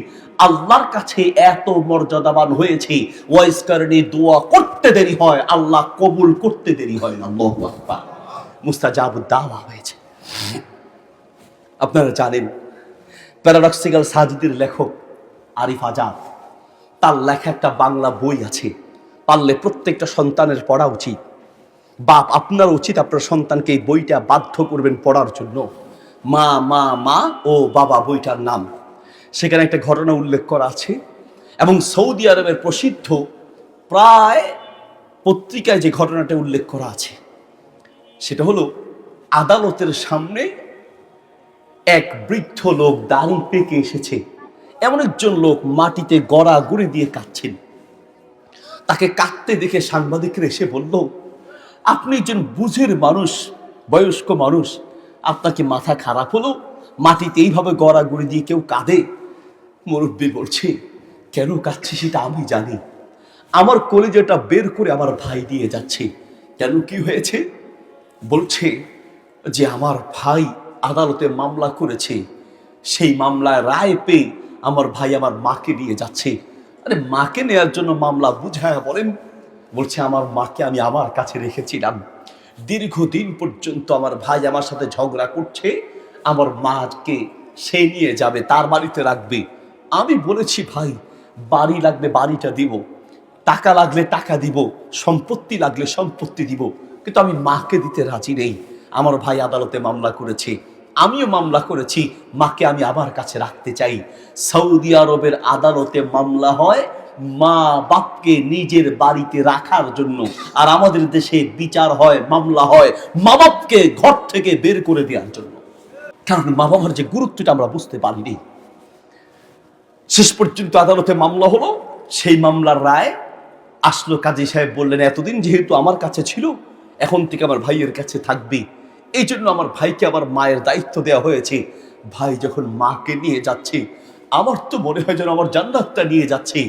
আল্লাহর কাছে এত মর্যাদাবান হয়েছে, ওয়াইস কারণী দোয়া করতে দেরি হয়, আল্লাহ কবুল করতে দেরি হয় না। আল্লাহু আকবার, মুস্তাজাবুদ দাওয়া হয়েছে। আপনারা জানেন প্যারাডক্সিক্যাল সাজিদের লেখক আরিফ আজাদ, তার লেখা একটা বাংলা বই আছে, পারলে প্রত্যেকটা সন্তানের পড়া উচিত। বাপ আপনার উচিত আপনার সন্তানকে এই বইটা বাধ্য করবেন পড়ার জন্য। মা মা মা ও বাবা বইটার নাম। সেখানে একটা ঘটনা উল্লেখ করা আছে, এবং সৌদি আরবের প্রসিদ্ধ প্রায় পত্রিকায় যে ঘটনাটা উল্লেখ করা আছে সেটা হলো, আদালতের সামনে এক বৃদ্ধ লোক দাড়ি পেকে এসেছে, এমন একজন লোক মাটিতে গড়াগড়ি দিয়ে কাঁদছেন। তাকে কাঁদতে দেখে সাংবাদিকরা এসে বলল, আপনি একজন বুঝের মানুষ, বয়স্ক মানুষ, আপনার কি মাথা খারাপ হলো? মাটিতে এইভাবে গড়াগড়ি দিয়ে কেউ কাঁদে? মুরব্বী বলছে, কেন কাঁদছি সেটা আমি জানি। আমার কলিজাটা বের করে আমার ভাই দিয়ে যাচ্ছে। কেন, কি হয়েছে? বলছে যে আমার ভাই আদালতে মামলা করেছে, সেই মামলায় রায় পেয়ে আমার ভাই আমার মাকে নিয়ে যাচ্ছে। আরে মাকে নেয়ার জন্য মামলা বুঝায় বলেন। বলছে আমার মাকে আমি আমার কাছে রেখেছিলাম, দীর্ঘদিন পর্যন্ত আমার ভাই আমার সাথে ঝগড়া করছে, আমার মাকে সে নিয়ে যাবে, তার বাড়িতে রাখবে। আমি বলেছি ভাই বাড়ি লাগলে বাড়িটা দিব, টাকা লাগলে টাকা দিব, সম্পত্তি লাগলে সম্পত্তি দিব, কিন্তু আমি মাকে দিতে রাজি নেই। আমার ভাই আদালতে মামলা করেছে, আমিও মামলা করেছি, মাকে আমি আমার কাছে রাখতে চাই। সৌদি আরবের আদালতে মামলা হয় মা বাপকে নিজের বাড়িতে রাখার জন্য, আর আমাদের দেশে বিচার হয়, মামলা হয় মা বাপকে ঘর থেকে বের করে দেওয়ার জন্য। কারণ মা বাবার যে গুরুত্বটা আমরা বুঝতে পারিনি। শেষ পর্যন্ত আদালতে মামলা হলো, সেই মামলার রায় আসলো। কাজী সাহেব বললেন, এতদিন যেহেতু আমার কাছে ছিল, এখন থেকে আমার ভাইয়ের কাছে থাকবে, এই জন্য আমার ভাইকে আমার মায়ের দায়িত্ব দেওয়া হয়েছে। ভাই যখন মাকে নিয়ে যাচ্ছে, আমার তো মনে হয় যেন আমার জান্নাতটা নিয়ে যাচ্ছে,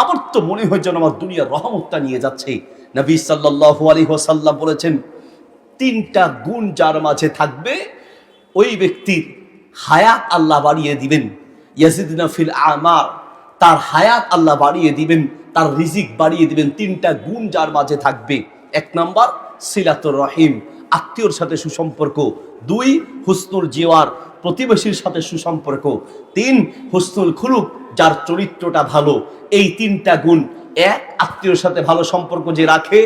আমার তো মনে হয় যেন আমার দুনিয়ার রহমতটা নিয়ে যাচ্ছে। নবী সাল্লাল্লাহু আলাইহি ওয়াসাল্লাম বলেছেন, তিনটা গুণ যার মাঝে থাকবে ওই ব্যক্তির হায়াত আল্লাহ বাড়িয়ে দিবেন। ইয়াজিদনা ফিল আমার, তার হায়াত আল্লাহ বাড়িয়ে দিবেন, তার রিজিক বাড়িয়ে দিবেন। তিনটা গুণ যার মাঝে থাকবে, এক নাম্বার সিলাতুর রহিম, আত্মীয়র সাথে সুসম্পর্ক। দুই, হুসনুল জিওয়ার, প্রতিবেশীর সাথে সুসম্পর্ক। তিন, হুসনুল খুলুক, যার চরিত্রটা ভালো। এই তিনটা গুণ, এক, আত্মীয়র সাথে ভালো সম্পর্ক যে রাখে,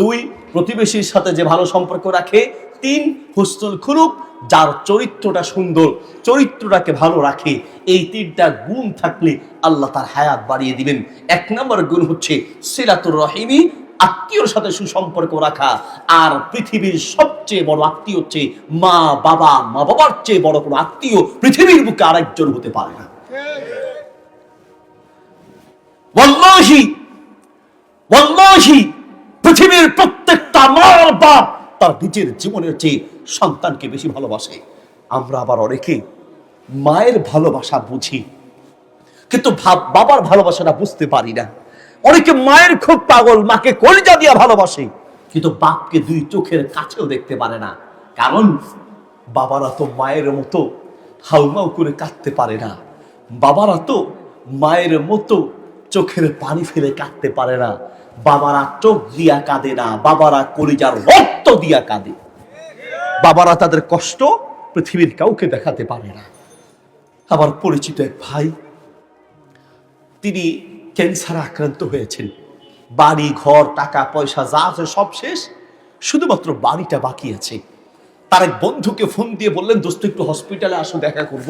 দুই, প্রতিবেশীর সাথে যে ভালো সম্পর্ক রাখে, তিন, হুসনুল খুলুক, যার চরিত্রটা সুন্দর, চরিত্রটাকে ভালো রাখে। এই তিনটা গুণ থাকলে আল্লাহ তার হায়াত বাড়িয়ে দিবেন। এক নম্বর গুণ হচ্ছে সিলাতুর রহিমি, আত্মীয়র সাথে সুসম্পর্ক রাখা। আর পৃথিবীর সবচেয়ে বড় আত্মীয় হচ্ছে মা বাবা। মা বাবার চেয়ে বড় কোনো আত্মীয় পৃথিবীর বুকে আরেকজন হতে পারে না। ওয়াল্লাহি ওয়াল্লাহি, পৃথিবীর প্রত্যেকটা মার বাপ তার নিজের জীবনের চেয়ে সন্তানকে বেশি ভালোবাসে। আমরা আবার অনেকে মায়ের ভালোবাসা বুঝি, কিন্তু বাবার ভালোবাসাটা বুঝতে পারি না। অনেকে মায়ের খুব পাগল, মাকে কলিজা দিয়া ভালোবাসে, কিন্তু বাপকে দুই চোখের কাছেও দেখতে পারে না। কারণ বাবারা তো মায়ের মতো হাউমাউ করে কাঁদতে পারে না, বাবারা তো মায়ের মতো চোখের পানি ফেলে কাঁদতে পারে না। বাবারা চোখ দিয়া কাঁদে না, বাবারা কলিজার রক্ত দিয়া কাঁদে। বাবারা তাদের কষ্ট পৃথিবীর কাউকে দেখাতে পারে না। আমার পরিচিত এক ভাই, তিনি ক্যান্সারে আক্রান্ত হয়েছেন। বাড়ি ঘর টাকা পয়সা যা আছে সব শেষ, শুধুমাত্র বাড়িটা বাকি আছে। তার এক বন্ধুকে ফোন দিয়ে বললেন, দোস্ত একটু হসপিটালে আসো, দেখা করব।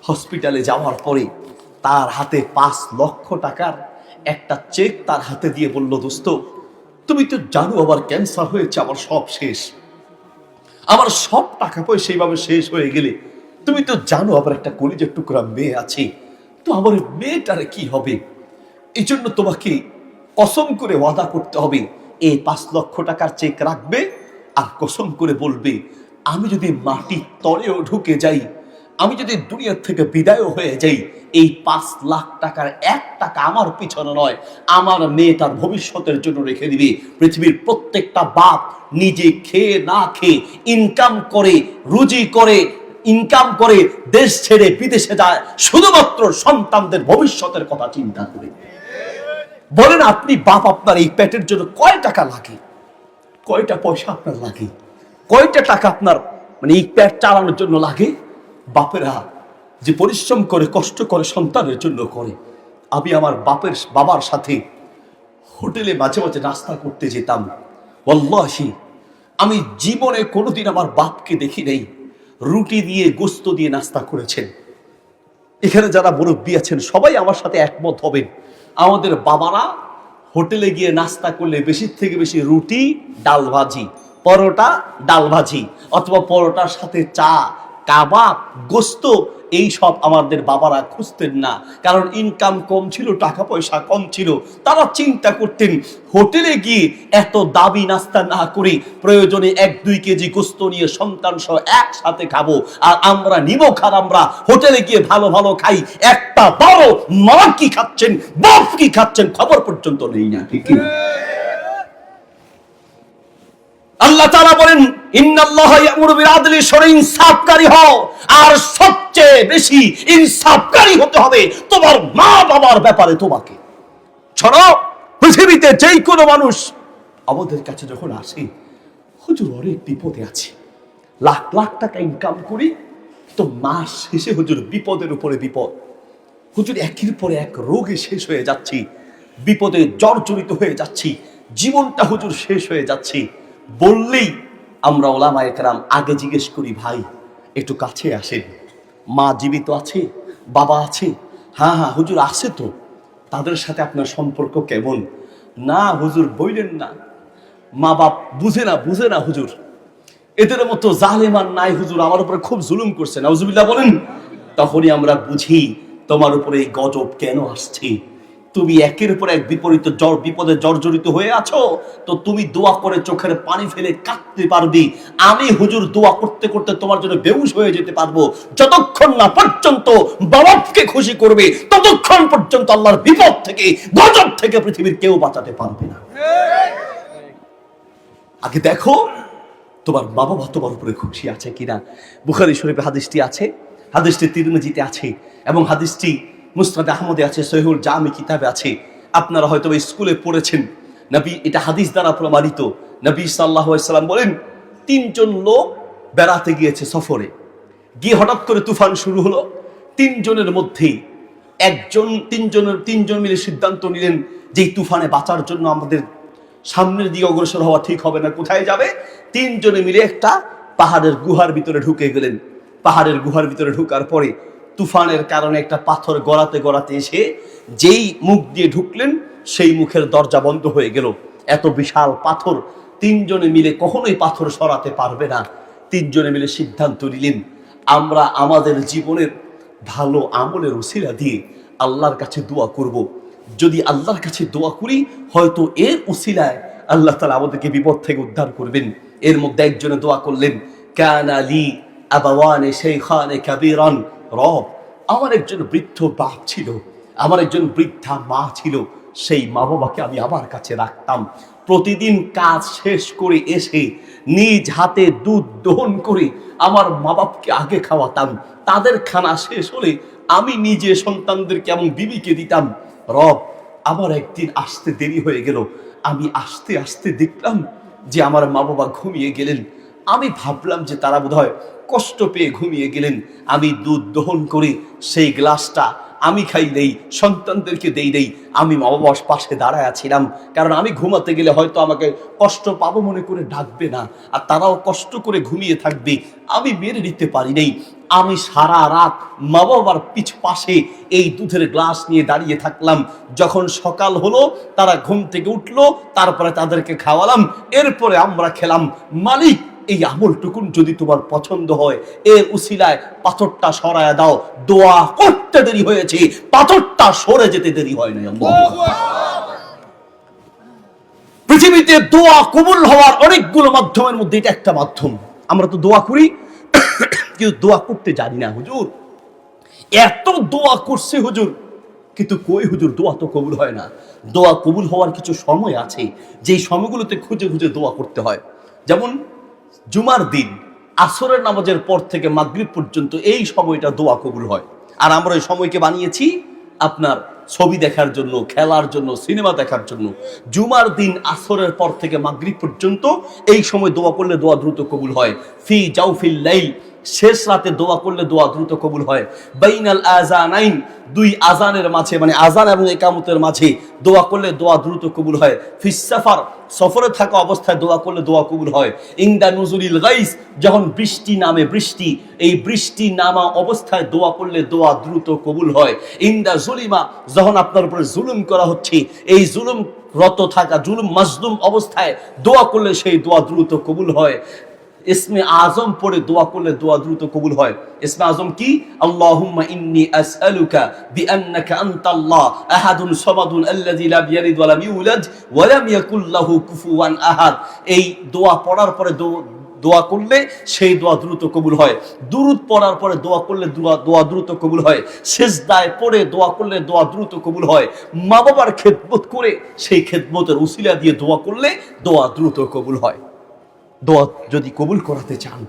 হসপিটালে যাওয়ার পরে তার হাতে 5 লক্ষ টাকার একটা চেক তার হাতে দিয়ে বলল, দোস্ত তুমি তো জানো আমার ক্যান্সার হয়েছে, আমার সব শেষ, আমার সব টাকা পয়সা এইভাবে শেষ হয়ে গেলে তুমি তো জানো আমার একটা কলিজার টুকরা মেয়ে আছে, তো আমার মেয়েটারে কি হবে? এই জন্য তোমাকে কসম করে ওয়াদা করতে হবে, এই 5 লক্ষ টাকার চেক রাখবে আর কসম করে বলবে, আমি যদি মাটির তলেও ঢুকে যাই, আমি যদি দুনিয়ার থেকে বিদায় হয়ে যাই, এই 5 লাখ টাকার 1 টাকা আমার পিছনে নয়, আমার মেয়ে তার ভবিষ্যতের জন্য রেখে দিবে। পৃথিবীর প্রত্যেকটা বাপ নিজে খেয়ে না খেয়ে ইনকাম করে, রুজি করে, ইনকাম করে দেশ ছেড়ে বিদেশে যায় শুধুমাত্র সন্তানদের ভবিষ্যতের কথা চিন্তা করে। বলেন আপনি বাপ, আপনার এই পেটের জন্য কয় টাকা লাগে, কয়টা পয়সা আপনার লাগে, কয়টা টাকা আপনার মানে এই পেট চালানোর জন্য লাগে? বাপেরা যে পরিশ্রম করে কষ্ট করে সন্তানের জন্য করে। আমি আমার বাবার সাথে হোটেলে মাঝে মাঝে নাস্তা করতে যেতাম। ওয়াল্লাহি আমি জীবনে কোনোদিন আমার বাপকে দেখি নেই রুটি দিয়ে গোস্ত দিয়ে নাস্তা করেছেন। এখানে যারা মুরব্বী আছেন সবাই আমার সাথে একমত হবেন, আমাদের বাবারা হোটেলে গিয়ে নাস্তা করলে বেশি থেকে বেশি রুটি ডাল ভাজি, পরোটা ডাল ভাজি, অথবা পরোটার সাথে চা, কাবাব, গোস্ত, এই সব আমাদের বাবারা খুঁজতেন না। কারণ ইনকাম কম ছিল, টাকা পয়সা কম ছিল। তারা চিন্তা করতেন হোটেলে গিয়ে এত দাবি নাস্তা না করে প্রয়োজনে 1-2 কেজি গোস্ত নিয়ে সন্তান সহ একসাথে খাবো। আর আমরা নিব খার, আমরা হোটেলে গিয়ে ভালো ভালো খাই, একটা বড় মা কি খাচ্ছেন, বাপ কি খাচ্ছেন খবর পর্যন্ত নেই না। ঠিক কি? আল্লাহ তাআলা বলেন ইন্নাল্লাহা ইয়ামুরু বিল আদলি, সরে ইনসাফকারী হও। আর সবচেয়ে বেশি ইনসাফকারী হতে হবে তোমার মা বাবার ব্যাপারে। তোমাকে ছড়ো। পৃথিবীতে যেই কোনো মানুষ আমাদের কাছে যখন আসে, হুজুর অনেক বিপদে আছে, লাখ লাখ টাকা ইনকাম করি, তো মাস শেষে হুজুর বিপদের উপরে বিপদ, হুজুর একের পর এক রোগে শেষ হয়ে যাচ্ছি, বিপদে জর্জরিত হয়ে যাচ্ছি, জীবনটা হুজুর শেষ হয়ে যাচ্ছে বললেই আমরা ওলামায়ে কেরাম আগে জিজ্ঞেস করি, ভাই একটু কাছে আসেন, মা জীবিত আছে, বাবা আছে? হ্যাঁ হ্যাঁ হুজুর আছে। তো তাদের সাথে আপনার সম্পর্ক কেমন? না হুজুর বললেন না, মা বাপ বুঝে না হুজুর, এদের মতো জালেমান নাই হুজুর, আমার উপরে খুব জুলুম করছে, নাউজুবিল্লাহ বলেন। তখনই আমরা বুঝি তোমার উপরে এই গজব কেন আসছে। তুমি একের পর এক বিপদে জর্জরিত হয়ে আছো, তো তুমি দোয়া করে চোখের পানি ফেলে কাঁদতে পারবি, আমি হুজুর দোয়া করতে করতে তোমার জন্য বেহুশ হয়ে যেতে পারবো। যতক্ষণ না পর্যন্ত বাবাকে খুশি করবে, ততক্ষণ পর্যন্ত আল্লাহর বিপদ থেকে, গজব থেকে পৃথিবীর কেউ বাঁচাতে পারবে না। আগে দেখো তোমার মা বাবা তোমার উপরে খুশি আছে কিনা। বুখারী শরীফে হাদিসটি আছে, হাদিসটি তিরমিজিতে আছে, এবং হাদিসটি মুসনাদ আহমদে আছে, সহিহুল জামি কিতাবে আছে। আপনারা হয়তো স্কুলে পড়েছেন, নবী, এটা হাদিস দ্বারা প্রমাণিত। নবী সাল্লাল্লাহু আলাইহি সাল্লাম বলেন, 3 জন লোক বেড়াতে গিয়েছে সফরে, গিয়ে হঠাৎ করে তুফান শুরু হলো। 3 জনের মধ্যে তিন জন মিলে সিদ্ধান্ত নিলেন যে এই তুফানে বাঁচার জন্য আমাদের সামনের দিকে অগ্রসর হওয়া ঠিক হবে না, কোথায় যাবে? 3 জনে মিলে একটা পাহাড়ের গুহার ভিতরে ঢুকে গেলেন। পাহাড়ের গুহার ভিতরে ঢোকার পরে তুফানের কারণে একটা পাথর গড়াতে গড়াতে এসে যেই মুখ দিয়ে ঢুকলেন সেই মুখের দরজা বন্ধ হয়ে গেল। এত বিশাল পাথর, 3 জনে মিলে কখনোই পাথর সরাতে পারবে না। 3 জনে মিলে সিদ্ধান্ত নিলেন, আমরা আমাদের জীবনের ভালো আমলের উসিলা দিয়ে আল্লাহর কাছে দোয়া করব। যদি আল্লাহর কাছে দোয়া করি, হয়তো এর উসিলায় আল্লাহ তাআলা আমাদেরকে বিপদ থেকে উদ্ধার করবেন। এর মধ্যে একজনে দোয়া করলেন, কানা লি আবাওয়ানে শাইখানে কাবীরান, রব আমার একজন বৃদ্ধ বাপ ছিল, আমার একজন বৃদ্ধা মা ছিল, সেই মা বাবাকে আমি আমার কাছে রাখতাম। প্রতিদিন কাজ শেষ করে এসে নিজ হাতে দুধ দহন করে আমার মা বাপকে আগে খাওয়াতাম, তাদের খানা শেষ হলে আমি নিজে সন্তানদেরকে এবং বিবিকে দিতাম। রব আমার একদিন আসতে দেরি হয়ে গেল, আমি আস্তে আস্তে দেখলাম যে আমার মা বাবা ঘুমিয়ে গেলেন। আমি ভাবলাম যে তারা বোধহয় কষ্ট পেয়ে ঘুমিয়ে গেলেন। আমি দুধ দহন করে সেই গ্লাসটা আমি খাই নেই, সন্তানদেরকে দেই। আমি মা বাবার পাশে দাঁড়ায় আছিলাম, কারণ আমি ঘুমাতে গেলে হয়তো আমাকে কষ্ট পাবো মনে করে ডাকবে না, আর তারাও কষ্ট করে ঘুমিয়ে থাকবে, আমি মেনে নিতে পারি নাই। আমি সারা রাত মা বাবার পাশে এই দুধের গ্লাস নিয়ে দাঁড়িয়ে থাকলাম। যখন সকাল হলো তারা ঘুম থেকে উঠলো, তারপরে তাদেরকে খাওয়ালাম, এরপরে আমরা খেলাম। মালিক এই আমলটুকুন যদি তোমার পছন্দ হয়, এর উসিলায় পাথরটা সরায়া দাও। দোয়া করতে দেরি হয়েছে, পাথরটা সরে যেতে দেরি হয় না। পৃথিবীতে দোয়া কবুল হওয়ার অনেকগুলো মাধ্যমের মধ্যে এটা একটা মাধ্যম। আমরা তো দোয়া করি কিন্তু দোয়া করতে জানি না হুজুর। এত দোয়া করছে হুজুর, কিন্তু কই হুজুর দোয়া তো কবুল হয় না। দোয়া কবুল হওয়ার কিছু সময় আছে, যেই সময়গুলোতে খুঁজে খুঁজে দোয়া করতে হয়। যেমন জুমার দিন আসরের নামাজের পর থেকে মাগরিব পর্যন্ত এই সময়টা দোয়া কবুল হয়। আর আমরা এই সময়কে বানিয়েছি আপনার ছবি দেখার জন্য, খেলার জন্য, সিনেমা দেখার জন্য। জুমার দিন আসরের পর থেকে মাগরিব পর্যন্ত এই সময় দোয়া করলে দোয়া দ্রুত কবুল হয়। ফি জাউফিল লাইল, শেষ রাতে দোয়া করলে দোয়া দ্রুত কবুল হয়। বাইনাল আযানাইন, দুই আজানের মাঝে, মানে আজান এবং ইকামতের মাঝে দোয়া করলে দোয়া দ্রুত কবুল হয়। ফিস সাফার, সফরে থাকা অবস্থায় দোয়া করলে দোয়া কবুল হয়। ইনদা নুজুলিল গাইস, যখন বৃষ্টি নামে, বৃষ্টি, এই বৃষ্টি নামা অবস্থায় দোয়া করলে দোয়া দ্রুত কবুল হয়। ইনদা জুলিমা, যখন আপনার উপরে জুলুম করা হচ্ছে, এই জুলুম রত থাকা, জুলুম মাজলুম অবস্থায় দোয়া করলে সেই দোয়া দ্রুত কবুল হয়। ইসমে আজম পড়ে দোয়া করলে দোয়া দ্রুত কবুল হয়। ইসমে আজম কি? আল্লাহুম্মা ইন্নী আসআলুকা বিআন্নাকা আনতাল্লাহ আহাদুন সামাদুন আল্লাযী লাম ইয়ালিদ ওয়া লাম ইউলাদ ওয়া লাম ইয়াকুল লাহু কুফুয়ান আহাদ। এই দোয়া পড়ার পরে দোয়া করলে সেই দোয়া দ্রুত কবুল হয়। দুরূদ পড়ার পরে দোয়া করলে দোয়া দ্রুত কবুল হয়। সিজদায় পড়ে দোয়া করলে দোয়া দ্রুত কবুল হয়। মা বাবার খেদমত করে সেই খেদমতের উসিলা দিয়ে দোয়া করলে দোয়া দ্রুত কবুল হয়। দোয়া যদি কবুল করাতে চান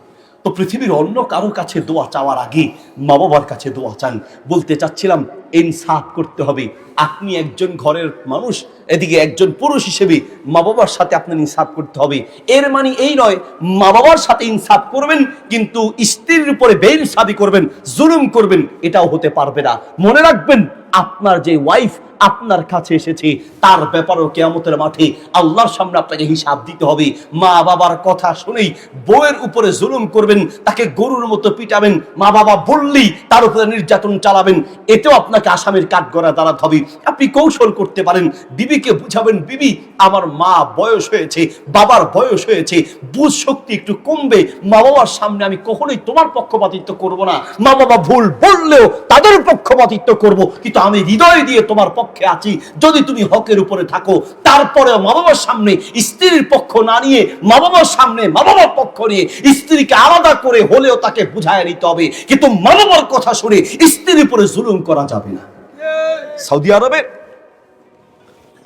তো পৃথিবীর অন্য কারো কাছে দোয়া চাওয়ার আগে মা বাবার কাছে দোয়া চান। বলতে চাচ্ছিলাম ইনসাফ করতে হবে। আপনি একজন ঘরের মানুষ, এদিকে একজন পুরুষ হিসেবে মা বাবার সাথে আপনার ইনসাফ করতে হবে। এর মানে এই নয় মা বাবার সাথে ইনসাফ করবেন কিন্তু স্ত্রীর উপরে বেইনসাফি করবেন, জুলুম করবেন, এটাও হতে পারবে না। মনে রাখবেন আপনার যে ওয়াইফ আপনার কাছে এসেছে তার ব্যাপারেও কিয়ামতের মাঠে আল্লাহর সামনে আপনাকে হিসাব দিতে হবে। মা বাবার কথা শুনেই বউয়ের উপরে জুলুম করবেন, তাকে গরুর মতো পিটাবেন, মা বাবা বললেই তার উপরে নির্যাতন চালাবেন, এতেও আপনাকে আসামির কাঠগড়ায় দাঁড়াতে হবে। আপনি কৌশল করতে পারেন, বিবিকে বুঝাবেন, বিবি আমার মা বয়স হয়েছে, বাবার বয়স হয়েছে, বুঝ শক্তি একটু কমবে, মা বাবার সামনে আমি কখনোই তোমার পক্ষপাতিত্ব করব না। মা বাবা ভুল বললেও তাদের পক্ষপাতিত্ব করব, কিন্তু আমি হৃদয় দিয়ে তোমার পক্ষে আছি। যদি তুমি হকের উপরে থাকো তারপরেও মা বাবার সামনে স্ত্রীর পক্ষ না নিয়ে, মা বাবার সামনে মা বাবার পক্ষ নিয়ে স্ত্রীকে আলাদা করে হলেও তাকে বুঝায় নিতে হবে, কিন্তু মা বাবার কথা শুনে স্ত্রীর উপরে জুলুম করা যাবে না। সৌদি আরবে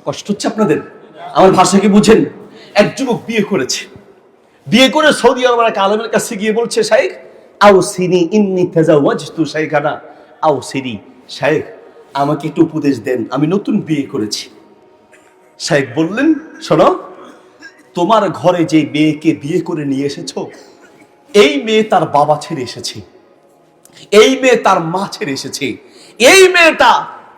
কষ্ট হচ্ছে আপনাদের? আমার ভাষা কি বুঝেন? এক যুবক বিয়ে করেছে, বিয়ে করে সৌদি আরবের এক আলেমের কাছে গিয়ে বলছে, শাইখ আউসিনি ইন্নী তাজাওয়াজতু শাইখানা আউসিনি, শাইখ আমাকে একটু উপদেশ দেন, আমি নতুন বিয়ে করেছি। শাইখ বললেন, শোনো, তোমার ঘরে যে মেয়েকে বিয়ে করে নিয়ে এসেছো, এই মেয়ে তার বাবা ছেড়ে এসেছে, এই মেয়ে তার মা ছেড়ে এসেছে, এই মেয়েটা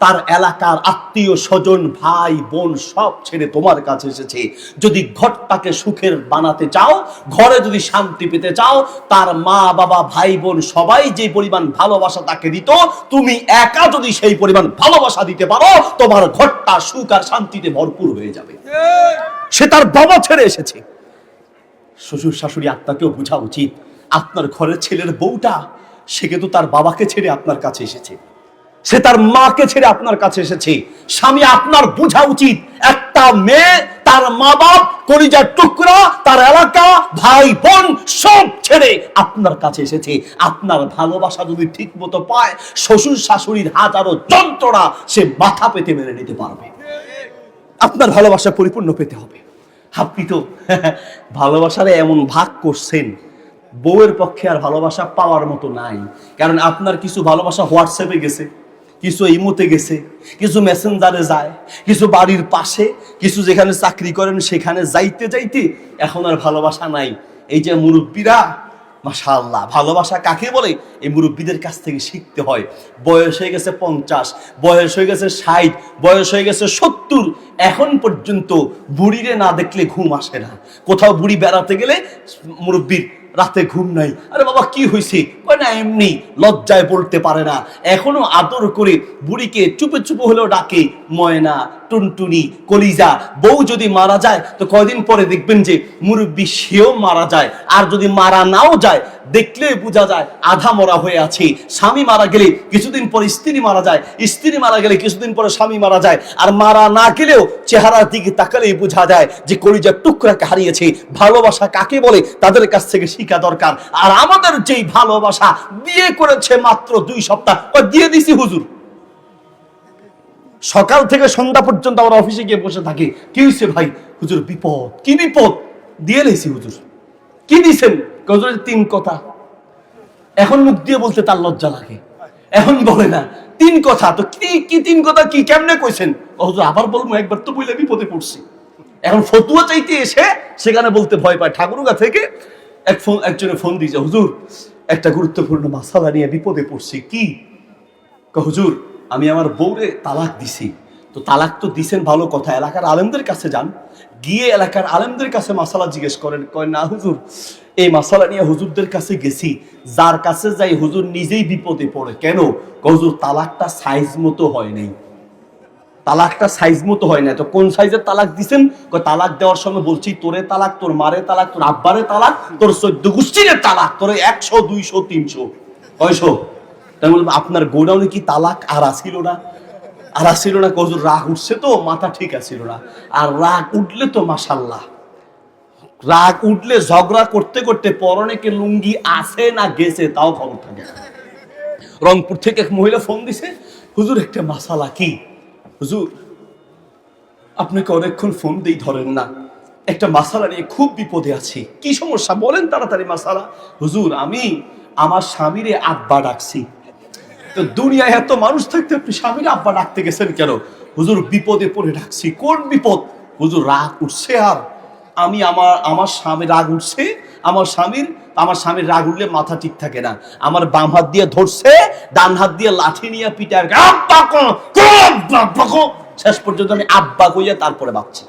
তার এলাকার আত্মীয় স্বজন ভাই বোন সব ছেড়ে তোমার কাছে এসেছে। যদি ঘরটাকে সুখের বানাতে চাও, ঘরে যদি শান্তি পেতে চাও, তার মা বাবা ভাই বোন সবাই যে পরিমাণ ভালোবাসা তাকে দিত, তুমি একা যদি সেই পরিমাণ ভালোবাসা দিতে পারো, তোমার ঘরটা সুখ আর শান্তিতে ভরপুর হয়ে যাবে। সে তার বাবা ছেড়ে এসেছে। শ্বশুর শাশুড়ি আপনাকেও বোঝা উচিত, আপনার ঘরের ছেলের বউটা সে কিন্তু তার বাবাকে ছেড়ে আপনার কাছে এসেছে, সে তার মাকে ছেড়ে আপনার কাছে এসেছে। স্বামী আপনার বোঝা উচিত, একটা মেয়ে তার মা বাপ, কলিজার টুকরা, তার এলাকা, ভাই বোন সব ছেড়ে আপনার কাছে এসেছে। আপনার ভালোবাসা যদি ঠিক মতো পায়, শ্বশুর শাশুড়ির হাজারো যন্ত্রণা সে মাথা পেতে মেনে নিতে পারবে। আপনার ভালোবাসা পরিপূর্ণ পেতে হবে। আপনি তো ভালোবাসারে এমন ভাগ করছেন, বউয়ের পক্ষে আর ভালোবাসা পাওয়ার মতো নাই। কারণ আপনার কিছু ভালোবাসা হোয়াটসঅ্যাপে গেছে, কিছু ইমোতে গেছে, কিছু মেসেঞ্জারে যায়, কিছু বাড়ির পাশে, কিছু যেখানে চাকরি করেন সেখানে যাইতে যাইতে এখন আর ভালোবাসা নাই। এই যে মুরব্বীরা, মাশাআল্লাহ, ভালোবাসা কাকে বলে এই মুরব্বীদের কাছ থেকে শিখতে হয়। বয়স হয়ে গেছে 50, বয়স হয়ে গেছে 60, বয়স হয়ে গেছে 70, এখন পর্যন্ত বুড়িরে না দেখলে ঘুম আসে না। কোথাও বুড়ি বেড়াতে গেলে মুরব্বীর রাতে ঘুম নাই। আরে বাবা কি হয়েছে? কয় না এমনি, লজ্জায় বলতে পারে না। এখনো আদর করে বুড়িকে চুপে চুপে হলেও ডাকে, ময়না, টুনটুনি, কলিজা। বউ যদি মারা যায় তো কয়দিন পরে দেখবেন যে মুরব্বী সেও মারা যায়। আর যদি মারা নাও যায়, দেখলেই বোঝা যায় আধা মরা হয়ে আছে। স্বামী মারা গেলে কিছুদিন পর স্ত্রী মারা যায়, স্ত্রী মারা গেলে কিছুদিন পরে স্বামী মারা যায়, আর মারা না গেলেও চেহারার দিকে তাকালেই বোঝা যায় যে কলিজার টুকরাকে হারিয়েছে। ভালোবাসা কাকে বলে তাদের কাছ থেকে শিখা দরকার। আর আমাদের যেই ভালোবাসা, বিয়ে করেছে মাত্র 2 সপ্তাহ, দিয়ে দিছি হুজুর। সকাল থেকে সন্ধ্যা পর্যন্ত আমরা অফিসে গিয়ে বসে থাকি, কি হয়েছে ভাই? হুজুর বিপদ। কি বিপদ? দিয়ে লেছি হুজুর। কি দিছেন? হুজুর 3 কথা। এখন মুখ দিয়ে বলতে তার লজ্জা লাগে, এখন বলে না। 3 কথা তো কি 3 কথা কি কেমনে কইছেন? হুজুর আবার বলবো, একবার তো বইলে বিপদে পড়ছি। এখন ফতুয়া চাইতে এসে সেখানে বলতে ভয় পায়। ঠাকুরগা থেকে একজনে ফোন দিয়েছে, হুজুর একটা গুরুত্বপূর্ণ মাসালা নিয়ে বিপদে পড়ছি। কি? হুজুর আমি আমার বউরে তালাক দিছি। তো তালাক তো দিছেন ভালো কথা, এলাকার আলেমদের কাছে যান, গিয়ে এলাকার আলেমদের কাছে মাসালা জিজ্ঞেস করেন। কয় না হুজুর, এই মাসালা নিয়ে হুজুরদের কাছে গেছি, যার কাছে যাই হুজুর নিজেই বিপদে পড়ে। কেন? হুজুর তালাকটা সাইজ মতো হয় নাই। তালাকটা সাইজ মতো হয় না। তো কোন সাইজের তালাক দিছেন? তালাক দেওয়ার সময় বলছি তোরে তালাক, তোর মারে তালাক, তোর আব্বারে তালাক, তোর 14 গোষ্ঠীর তালাক, তোর 100 200 300 কয়শো। তাই বলবো আপনার গোডাউনে কি তালাক আর আসিল না? আর আসিল না? হুজুর রাগ উঠছে তো, মাথা ঠিক আসিল না। আর রাগ উঠলে তো মাশাল্লাহ, রাগ উঠলে ঝগড়া করতে করতে পরনে কে লুঙ্গি আছে না গেছে তাও খবর থাকে। রংপুর থেকে এক মহিলা ফোন দিছে, হুজুর একটা মাসালা। কি? হুজুর আপনাকে অনেকক্ষণ ফোন দেই ধরেন না, একটা মাসালা নিয়ে খুব বিপদে আছি। কি সমস্যা বলেন তাড়াতাড়ি মাসালা। হুজুর আমি আমার স্বামীরে আব্বা ডাকছি। তো দুনিয়ায় এত মানুষ থাকতে আপনি স্বামীরে আব্বা ডাকতে গেছেন কেন? হুজুর বিপদে পড়ে ডাকছি। কোন বিপদ? হুজুর রাগ উঠছে। আর আমি আমার স্বামী রাগ উঠছে, আমার স্বামীর রাগ উঠলে মাথা ঠিক থাকে না। আমার বাম হাত দিয়ে ধরছে, ডান হাত দিয়ে লাঠি নিয়ে পিটার শেষ পর্যন্ত আমি আব্বা কইয়া তারপরে বাঁচছি।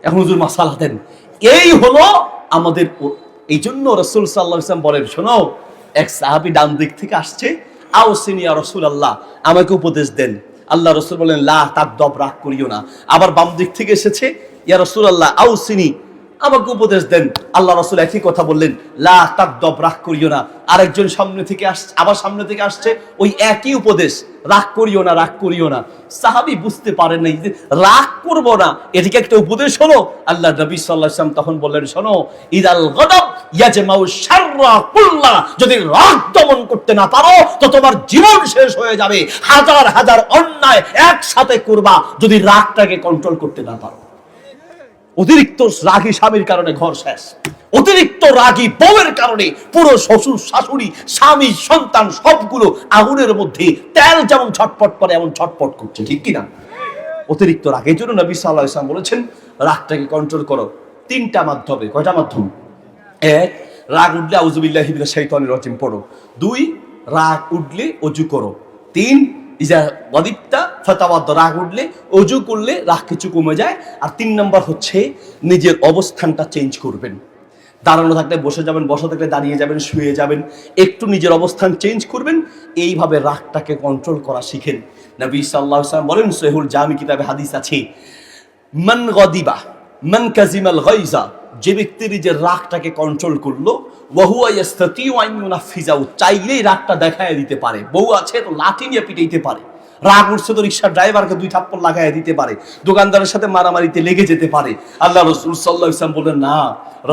এখন হুজুর মাসালা দেন। এই হলো আমাদের। এই জন্য রাসূল সাল্লাল্লাহু আলাইহি ওয়াসাল্লাম বলেন, শোনো, এক সাহাবী ডান দিক থেকে আসছে, আউসিনি ইয়া রাসূলুল্লাহ, আমাকে উপদেশ দেন। আল্লাহ রাসূল বলেন, লা তাকদব, রাগ করিও না। আবার বাম দিক থেকে এসেছে, ইয়া রাসূলুল্লাহ আউসিনি, আমাকে উপদেশ দেন। আল্লাহ রাসূল একই কথা বললেন, লা তাকদব, রাগ করিও না। আরেকজন সামনে থেকে আসছে, আবার সামনে থেকে আসছে, ওই একই উপদেশ, রাগ করিও না, রাগ করিও না। সাহাবী বুঝতে পারেন নাই যে রাগ করব না এটিকে একটা উপদেশ হলো। আল্লাহ নবী সাল্লাল্লাহু আলাইহি ওয়াসাল্লাম তখন বললেন, শোনো, ইদাল গদাব ইয়াজমাউ শাররা কুল্লা, যদি রাগ দমন করতে না পারো তো তোমার জীবন শেষ হয়ে যাবে। হাজার হাজার অন্যায় একসাথে করবা যদি রাগটাকে কন্ট্রোল করতে না পারো। অতিরিক্ত রাগী স্বামীর কারণে ঘর শেষ, অতিরিক্ত রাগী বউয়ের কারণে পুরো শ্বশুর শাশুড়ি স্বামী সন্তান সবগুলো আগুনের মধ্যে তেল যেমন ছটপট করে এমন ছটপট করছে, ঠিক কিনা? অতিরিক্ত রাগ। এই জন্য নবী সাল্লাল্লাহু আলাইহি ওয়াসাল্লাম বলেছেন রাগটাকে কন্ট্রোল করো 3টা মাধ্যমে। কয়টা মাধ্যম? 1, রাগ উঠলে আউযুবিল্লাহি মিনাশ শাইতানির রাজিম পড়ো। 2, রাগ উঠলে ওযু করো। 3, ইজা ওয়াদিবতা ফাতাওয়াদ, রাগ উঠলে ওযু করলে রাগ কিছু কমে যায়। আর 3 নাম্বার হচ্ছে নিজের অবস্থানটা চেঞ্জ করবেন। দাঁড়ানো থাকলে বসে যাবেন, বসা থাকলে দাঁড়িয়ে যাবেন, শুয়ে যাবেন, একটু নিজের অবস্থান চেঞ্জ করবেন। এইভাবে রাগটাকে কন্ট্রোল করা শিখেন। নবী সাল্লাল্লাহু আলাইহি ওয়াসাল্লাম বলেন, সহিহুল জামি কিতাবে হাদিস আছে, মান গাদিবা মান কাজিমাল গায়জা, যে ব্যক্তি নিজের রাগটাকে কন্ট্রোল করলো, ওয়া হুয়া ইয়াস্তাতিউ আন ইউনাফিজাউ, চাইলেই রাগটা দেখায় দিতে পারে। বউ আছে তো লাঠি নিয়ে পিটাইতে পারে, রাগ উঠছে তো রিকশার ড্রাইভারকে 2 থাপ্পড় লাগায় দিতে পারে, দোকানদারের সাথে মারামারিতে লেগে যেতে পারে। আল্লাহ রাসূল সাল্লাল্লাহু আলাইহি ওয়াসাল্লাম বলেন, না,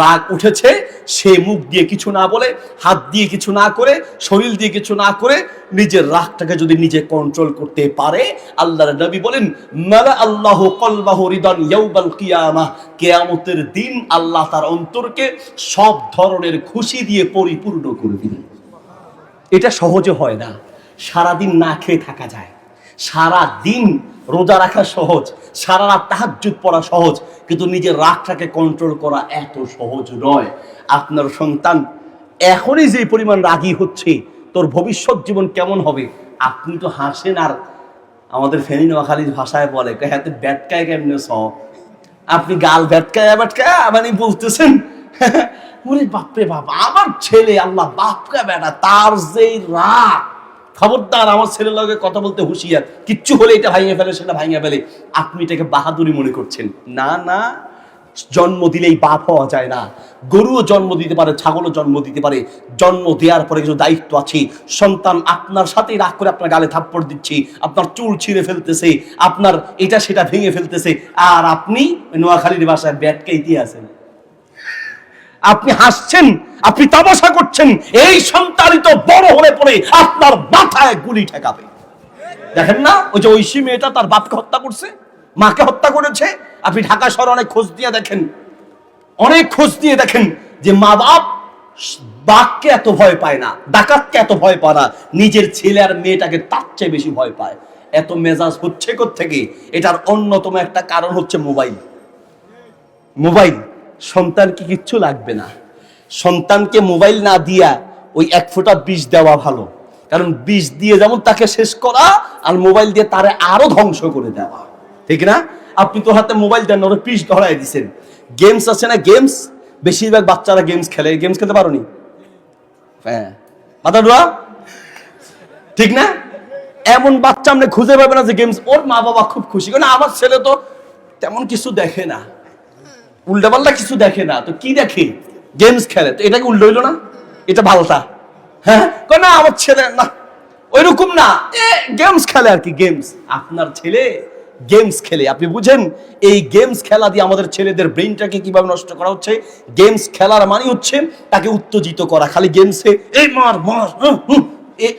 রাগ উঠেছে সে মুখ দিয়ে কিছু না বলে, হাত দিয়ে কিছু না করে, শরীর দিয়ে কিছু না করে, নিজের রাগটাকে যদি নিজে কন্ট্রোল করতে পারে, আল্লাহর নবী বলেন, মালা আল্লাহু কলবাহু রিদান ইয়াউমাল কিয়ামাহ, কিয়ামতের দিন আল্লাহ তার অন্তরকে সব ধরনের খুশি দিয়ে পরিপূর্ণ করে দিবেন। এটা সহজে হয় না। সারাদিন না খেয়ে থাকা যায়, সারা দিন রোজা রাখা সহজ, সারা রাত তাহাজ্জুদ পড়া সহজ, কিন্তু নিজের রাগটাকে কন্ট্রোল করা এত সহজ নয়। আপনার সন্তান এখনই যে পরিমাণ রাগী হচ্ছে, তোর ভবিষ্যৎ জীবন কেমন হবে? আপনি তো হাসেন, আর আমাদের ফেনী নোয়াখালীর ভাষায় বলে, হাতে ব্যাটকায় কেমনে সব, আপনি গাল ব্যাটকায় মানে বলতেছেন, ওরে বাপরে বাপ, আমার ছেলে, আল্লাহ বাপকা বেটা, তার যে রাগ, খবরদার আমার ছেলের লগে কথা বলতে হুঁশিয়ার, কিচ্ছু হলে এটা ভাঙিয়ে ফেলে, সেটা ভাঙিয়ে ফেলে। আপনি এটাকে বাহাদুরি মনে করছেন। না না, জন্ম দিলেই বাপ হওয়া যায় না। গরুও জন্ম দিতে পারে, ছাগলও জন্ম দিতে পারে। জন্ম দেওয়ার পরে কিছু দায়িত্ব আছে। সন্তান আপনার সাথেই রাগ করে আপনার গালে থাপ্পড় দিচ্ছে, আপনার চুল ছিঁড়ে ফেলতেছে, আপনার এটা সেটা ভেঙে ফেলতেছে, আর আপনি নোয়াখালীর বাসায় ব্যাটকে দিয়ে আছেন। আপনি হাসছেন, আপনি তামাশা করছেন। এই সন্তানই তো বড় হলে পরে আপনার মাথায় গুলি ঠেকাবে। দেখেন না, ওই যে ঐশী মেয়েটা তার বাপকে হত্যা করছে, মাকে হত্যা করেছে। আপনি ঢাকা শহরে অনেক খোঁজ দিয়ে দেখেন, অনেক খোঁজ দিয়ে দেখেন যে মা বাপ বাঘকে এত ভয় পায় না, ডাকাতকে এত ভয় পায় না, নিজের ছেলে আর মেয়েটাকে তার চেয়ে বেশি ভয় পায়। এত মেজাজ হচ্ছে কোত্থেকে? এটার অন্যতম একটা কারণ হচ্ছে মোবাইল। মোবাইল। সন্তানকে কিচ্ছু লাগবে না, সন্তানকে মোবাইল না দিয়া ওই 1 ফোঁটা বিষ দেওয়া ভালো। কারণ বিষ দিয়ে যেমন তাকে শেষ করা, আর মোবাইল দিয়ে তারে আরো ধ্বংস করে দেওয়া, ঠিক না? আপনি তো হাতে মোবাইল দেন, ওরা বিষ ধরাই দিচ্ছেন। গেমস আছে না, গেমস, বেশিরভাগ বাচ্চারা গেমস খেলে। গেমস খেলতে পারো নি? হ্যাঁ, মাথা ডোয়া, ঠিক না? এমন বাচ্চা আপনি খুঁজে পাবে না যে গেমস, ওর মা বাবা খুব খুশি। কারণ আমার ছেলে তো তেমন কিছু দেখে না, উল্টাপাল্টা কিছু দেখে না, তো কি দেখে? গেমস খেলে। তো এটাকে উল্টো হইলো না? এটা ভালোটা? হ্যাঁ, না আমার ছেলে না ওইরকম না, গেমস খেলে আর কি। গেমস, আপনার ছেলে গেমস খেলে, আপনি বুঝেন এই গেমস খেলা দিয়ে আমাদের ছেলেদের ব্রেইনটাকে কিভাবে নষ্ট করা হচ্ছে। গেমস খেলার মানে হচ্ছে তাকে উত্তেজিত করা, খালি গেমসে এই মার মার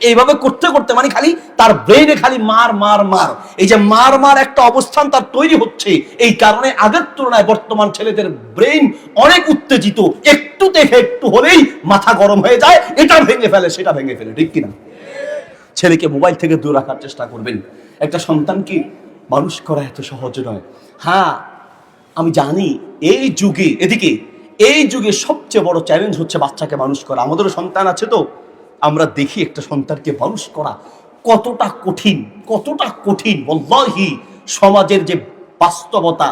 এইভাবে করতে করতে মানে খালি তার ব্রেইনে খালি মার মার মার। এই যে মার মার একটা অবস্থান তার তৈরি হচ্ছে, এই কারণে আগের তুলনায় বর্তমান ছেলেদের ব্রেইন অনেক উত্তেজিত। একটু দেখে একটু হলেই মাথা গরম হয়ে যায়, এটা ভেঙে ফেলে সেটা ভেঙে ফেলে, ঠিক কিনা? ছেলেকে মোবাইল থেকে দূর রাখার চেষ্টা করবেন। একটা সন্তানকে মানুষ করা এত সহজ নয়। হ্যাঁ, আমি জানি এই যুগে, এদিকে এই যুগে সবচেয়ে বড় চ্যালেঞ্জ হচ্ছে বাচ্চাকে মানুষ করা। আমাদেরও সন্তান আছে, তো আমরা দেখি একটা সন্তানকে মানুষ করা কতটা কঠিন, কতটা কঠিন। ওয়াল্লাহি সমাজের যে বাস্তবতা,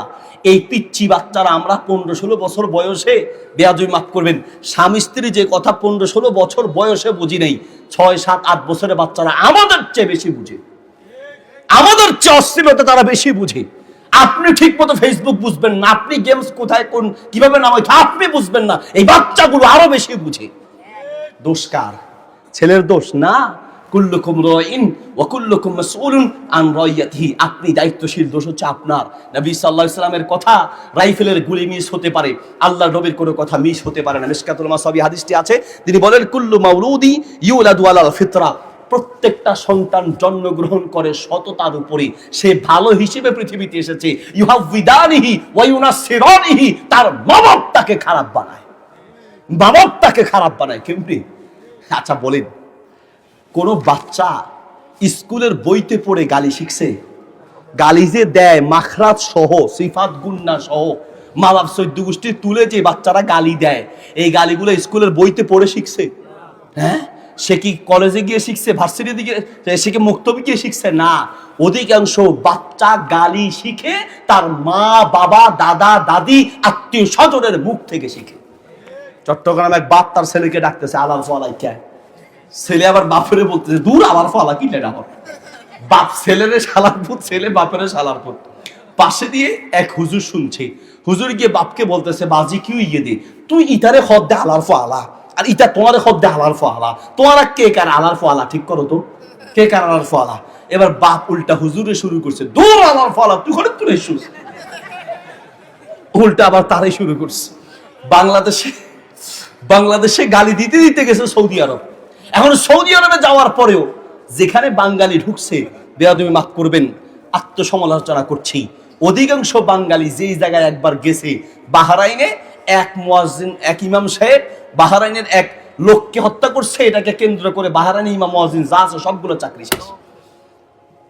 এই পিচ্চি বাচ্চারা আমরা 15-16 বছর বয়সে, বেয়াদবি মাফ করবেন, স্বামী স্ত্রী যে কথা 15-16 বছর বয়সে বুঝি নেই, 6-7-8 বছরের বাচ্চারা আমাদের চেয়ে বেশি বুঝে, আমাদের চেয়ে অশ্লীলতা তারা বেশি বুঝে। আপনি ঠিক মতো ফেসবুক বুঝবেন না, আপনি গেমস কোথায় কোন কিভাবে নামাই আপনি বুঝবেন না, এই বাচ্চাগুলো আরো বেশি বুঝে। দোষ কার? ছেলের দোষ না। কুল্লুকুম রাইন ওয়া কুল্লুকুম মাসউলুন আন রাইয়াতিহি। আপনি দায়িত্বশীল, দোষ হচ্ছে আপনার। নবী সাল্লাল্লাহু আলাইহি সাল্লামের কথা, রাইফেলের গুলি মিস হতে পারে, আল্লাহর নবীর কোনো কথা মিস হতে পারে না। মিশকাতুল মাসাবি হাদিসটি আছে, তিনি বলেন কুল্লু মাউলুদি ইউলাদু আলাল ফিতরা। প্রত্যেকটা সন্তান জন্মগ্রহণ করে সততার উপরে, সে ভালো হিসেবে পৃথিবীতে এসেছে। ইউহাউইদানিহি ওয়া ইউনাসসিরানিহি, তার মা বাপ তাকে খারাপ বানায়, মা বাপ তাকে খারাপ বানায়। কেমনি? আচ্ছা বলেন, কোন বাচ্চা স্কুলের বইতে পড়ে গালি শিখছে? গালি যে দেয় মাখরাত সহ, সিফাত গুন্না সহ, মা বাপ চৈদ্য গোষ্ঠী তুলে যে বাচ্চারা গালি দেয়, এই গালিগুলো স্কুলের বইতে পড়ে শিখছে? হ্যাঁ, সে কি কলেজে গিয়ে শিখছে, ভার্সিটিতে গিয়ে, সে কি মুক্তবি গিয়ে শিখছে? না, অধিকাংশ বাচ্চা গালি শিখে তার মা বাবা দাদা দাদি আত্মীয় স্বজনের মুখ থেকে শিখে। চট্টগ্রামে এক বাপ তার ছেলেকে ডাকতেছে আলার ফলাই কে, ছেলে আবার বাপরে বলতেছে দূর আবার ফলা কি লেডা হবে, বাপ ছেলেরে শালার পুত, ছেলে বাপের শালার পুত। পাশে দিয়ে এক হুজুর শুনছে, হুজুর গিয়ে বাপকে বলতেছে বাজি কি ইয়ে দে, তুই ইতারে খদ দে আলার ফলা, আর ইটা তোমারে খদ দে আলার ফলা, তোমারা কে কার আলার ফলা ঠিক করো তো, কে কার আলার ফলা। এবার বাপ উল্টা হুজুরে শুরু করছে দূর আলার ফলা, তুই ঘরে তুলে শুস, উল্টা আবার তারাই শুরু করছে। বাংলাদেশে গালি দিতে দিতে গেছে সৌদি আরব। এখন সৌদি আরবে যাওয়ার পরেও যেখানে বাঙালি ঢুকছে, বেয়াদবি মাফ করবেন, আত্মসমালোচনা করছি, অধিকাংশ বাঙালি যেই জায়গায় একবার গেছে, বাহরাইনে এক মুয়াজ্জিন, এক ইমাম সাহেব বাহরাইনের এক লোককে হত্যা করছে, এটাকে কেন্দ্র করে বাহরাইনি ইমাম মুয়াজ্জিন যা আছে সবগুলো চাকরি শেষ।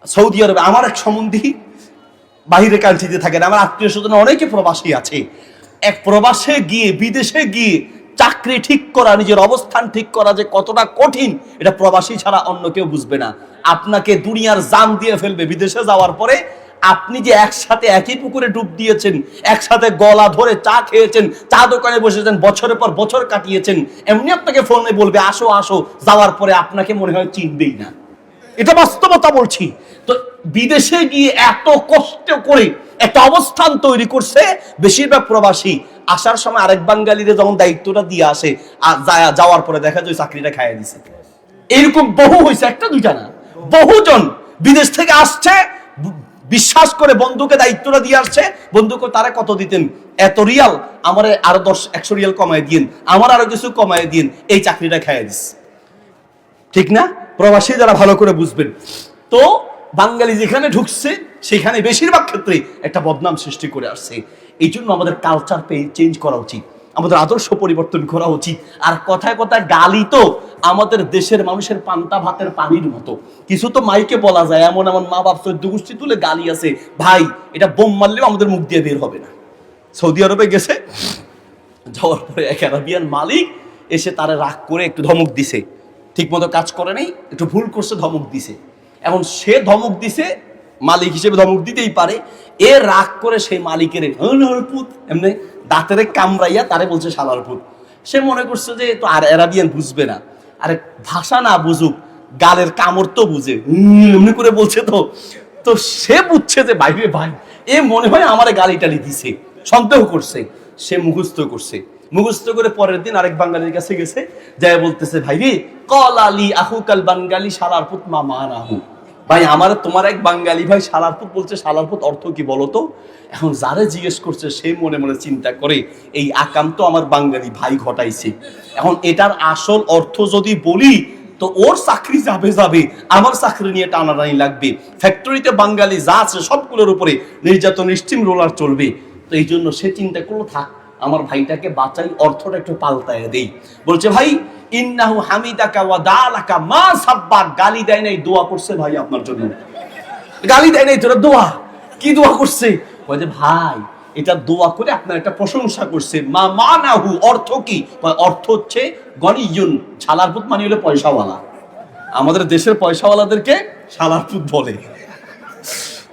সৌদি আরবে আমার এক সম্বন্ধী বাহিরে কান্ট্রিতে থাকেন, আমার আত্মীয় স্বজন অনেকে প্রবাসী আছে, এক প্রবাসে গিয়ে, বিদেশে গিয়ে চাকরি ঠিক করা, নিজের অবস্থান ঠিক করা যে কতটা কঠিন, এটা প্রবাসী ছাড়া অন্য কেউ বুঝবে না। আপনাকে দুনিয়ার জান দিয়ে ফেলবে বিদেশে যাওয়ার পরে। আপনি যে একসাথে একই পুকুরে ডুব দিয়েছেন, একসাথে গলা ধরে চা খেয়েছেন, চা দোকানে বসেছেন, বছরের পর বছর কাটিয়েছেন, এমনি আপনাকে ফোনে বলবে আসো আসো, যাওয়ার পরে আপনাকে মনে হয় চিনবেই না। এটা বাস্তবতা বলছি। তো বিদেশে গিয়ে এত কষ্ট করে একটা অবস্থান তৈরি করছে, বেশিরভাগ প্রবাসী আসার সময় আরেক বাঙালিদের যখন দায়িত্বটা দিয়ে আসে, আর যাওয়ার পরে দেখা যায় চাকরিটা খাইয়ে দিছে। এরকম বহু হয়েছে, একটা দুইটা না, বহুজন বিদেশ থেকে আসছে, বিশ্বাস করে বন্ধুকে দায়িত্বটা দিয়ে আসছে। বন্ধুকে তারা কত দিতেন, এত রিয়াল, আমার আরো 10-100 রিয়াল কমায় দিন, আমার আরো কিছু কমায় দিন, এই চাকরিটা খাইয়ে দিস। ঠিক না? প্রবাসী যারা ভালো করে বুঝবেন। তো বাঙালি যেখানে ঢুকছে সেখানে বেশিরভাগ ক্ষেত্রে একটা বদনাম সৃষ্টি করে আসছে। এই জন্য আমাদের কালচার চেঞ্জ করা উচিত, আমাদের আদর্শ পরিবর্তন করা উচিত। আর কথায় কথায় গালি তো আমাদের দেশের মানুষের পান্তা ভাতের পানির মতো। কিছু তো মাইকে বলা যায়, এমন এমন মা বাপ চোদ্দ গোষ্ঠী তুলে গালি আছে, ভাই এটা বোম মারলেও আমাদের মুখ দিয়ে বের হবে না। সৌদি আরবে গেছে, যাওয়ার পরে এক আরাবিয়ান মালিক এসে তারা রাগ করে একটু ধমক দিছে, ঠিক মতো কাজ করে নাই, একটু ভুল করছে, ধমক দিছে। এখন সে ধমক দিছে, মালিক হিসেবে ধমক দিতেই পারে, এ রাগ করে সেই মালিকের এমনি দাঁতের কামড়াইয়া তারে বলছে শালার পুত। সে মনে করছে যে তো আর আরাবিয়ান বুঝবে না, আরে ভাষা না বুঝুক, গালের কামড় তো বুঝে, এমনি করে বলছে। তো তো সে বুঝছে যে ভাই রে ভাই, এ মনে হয় আমার গালি টালি দিছে, সন্দেহ করছে, সে মুখস্থ করছে। মুখস্থ করে পরের দিন আরেক বাঙালির কাছে গেছে, যায় বলতেছে, ভাই রে কল আলী আহুকাল বাঙ্গালি শালার পুত মা মানাহু। ভাই আমার তোমার এক বাঙালি ভাই শালার পুত বলছে, শালার পুত অর্থ কি বলো তো? এখন যারে জিজ্ঞেস করছে সে মনে মনে চিন্তা করে, এই আকাম তো আমার বাঙালি ভাই ঘটাইছে, এখন এটার আসল অর্থ যদি বলি তো ওর চাকরি যাবে, আমার চাকরি নিয়ে টানাটানি লাগবে, ফ্যাক্টরিতে বাঙালি যা আছে সবগুলোর উপরে নির্যাতন স্টিম রোলার চলবে। তো এই জন্য সে চিন্তা করলো, থাক আমার ভাইটাকে বাঁচাই, অর্থটা একটু পাল্টায় দেই। বলছে, ভাই ইন্নাহু হামিদাকা ওয়া দালাকা মা সাব্বা, গালি দেয় নাই, দোয়া করছে ভাই আপনার জন্য। গালি দেয় নাই, তোরা দোয়া কি দোয়া করছে? বলে ভাই এটা দোয়া করে আপনার একটা প্রশংসা করছে। মা মানাহু অর্থ কি? অর্থ হচ্ছে গনিয়ুন, শালার পুত মানে হলো পয়সাওয়ালা। আমাদের দেশের পয়সাওয়ালাদেরকে শালার পুত বলে।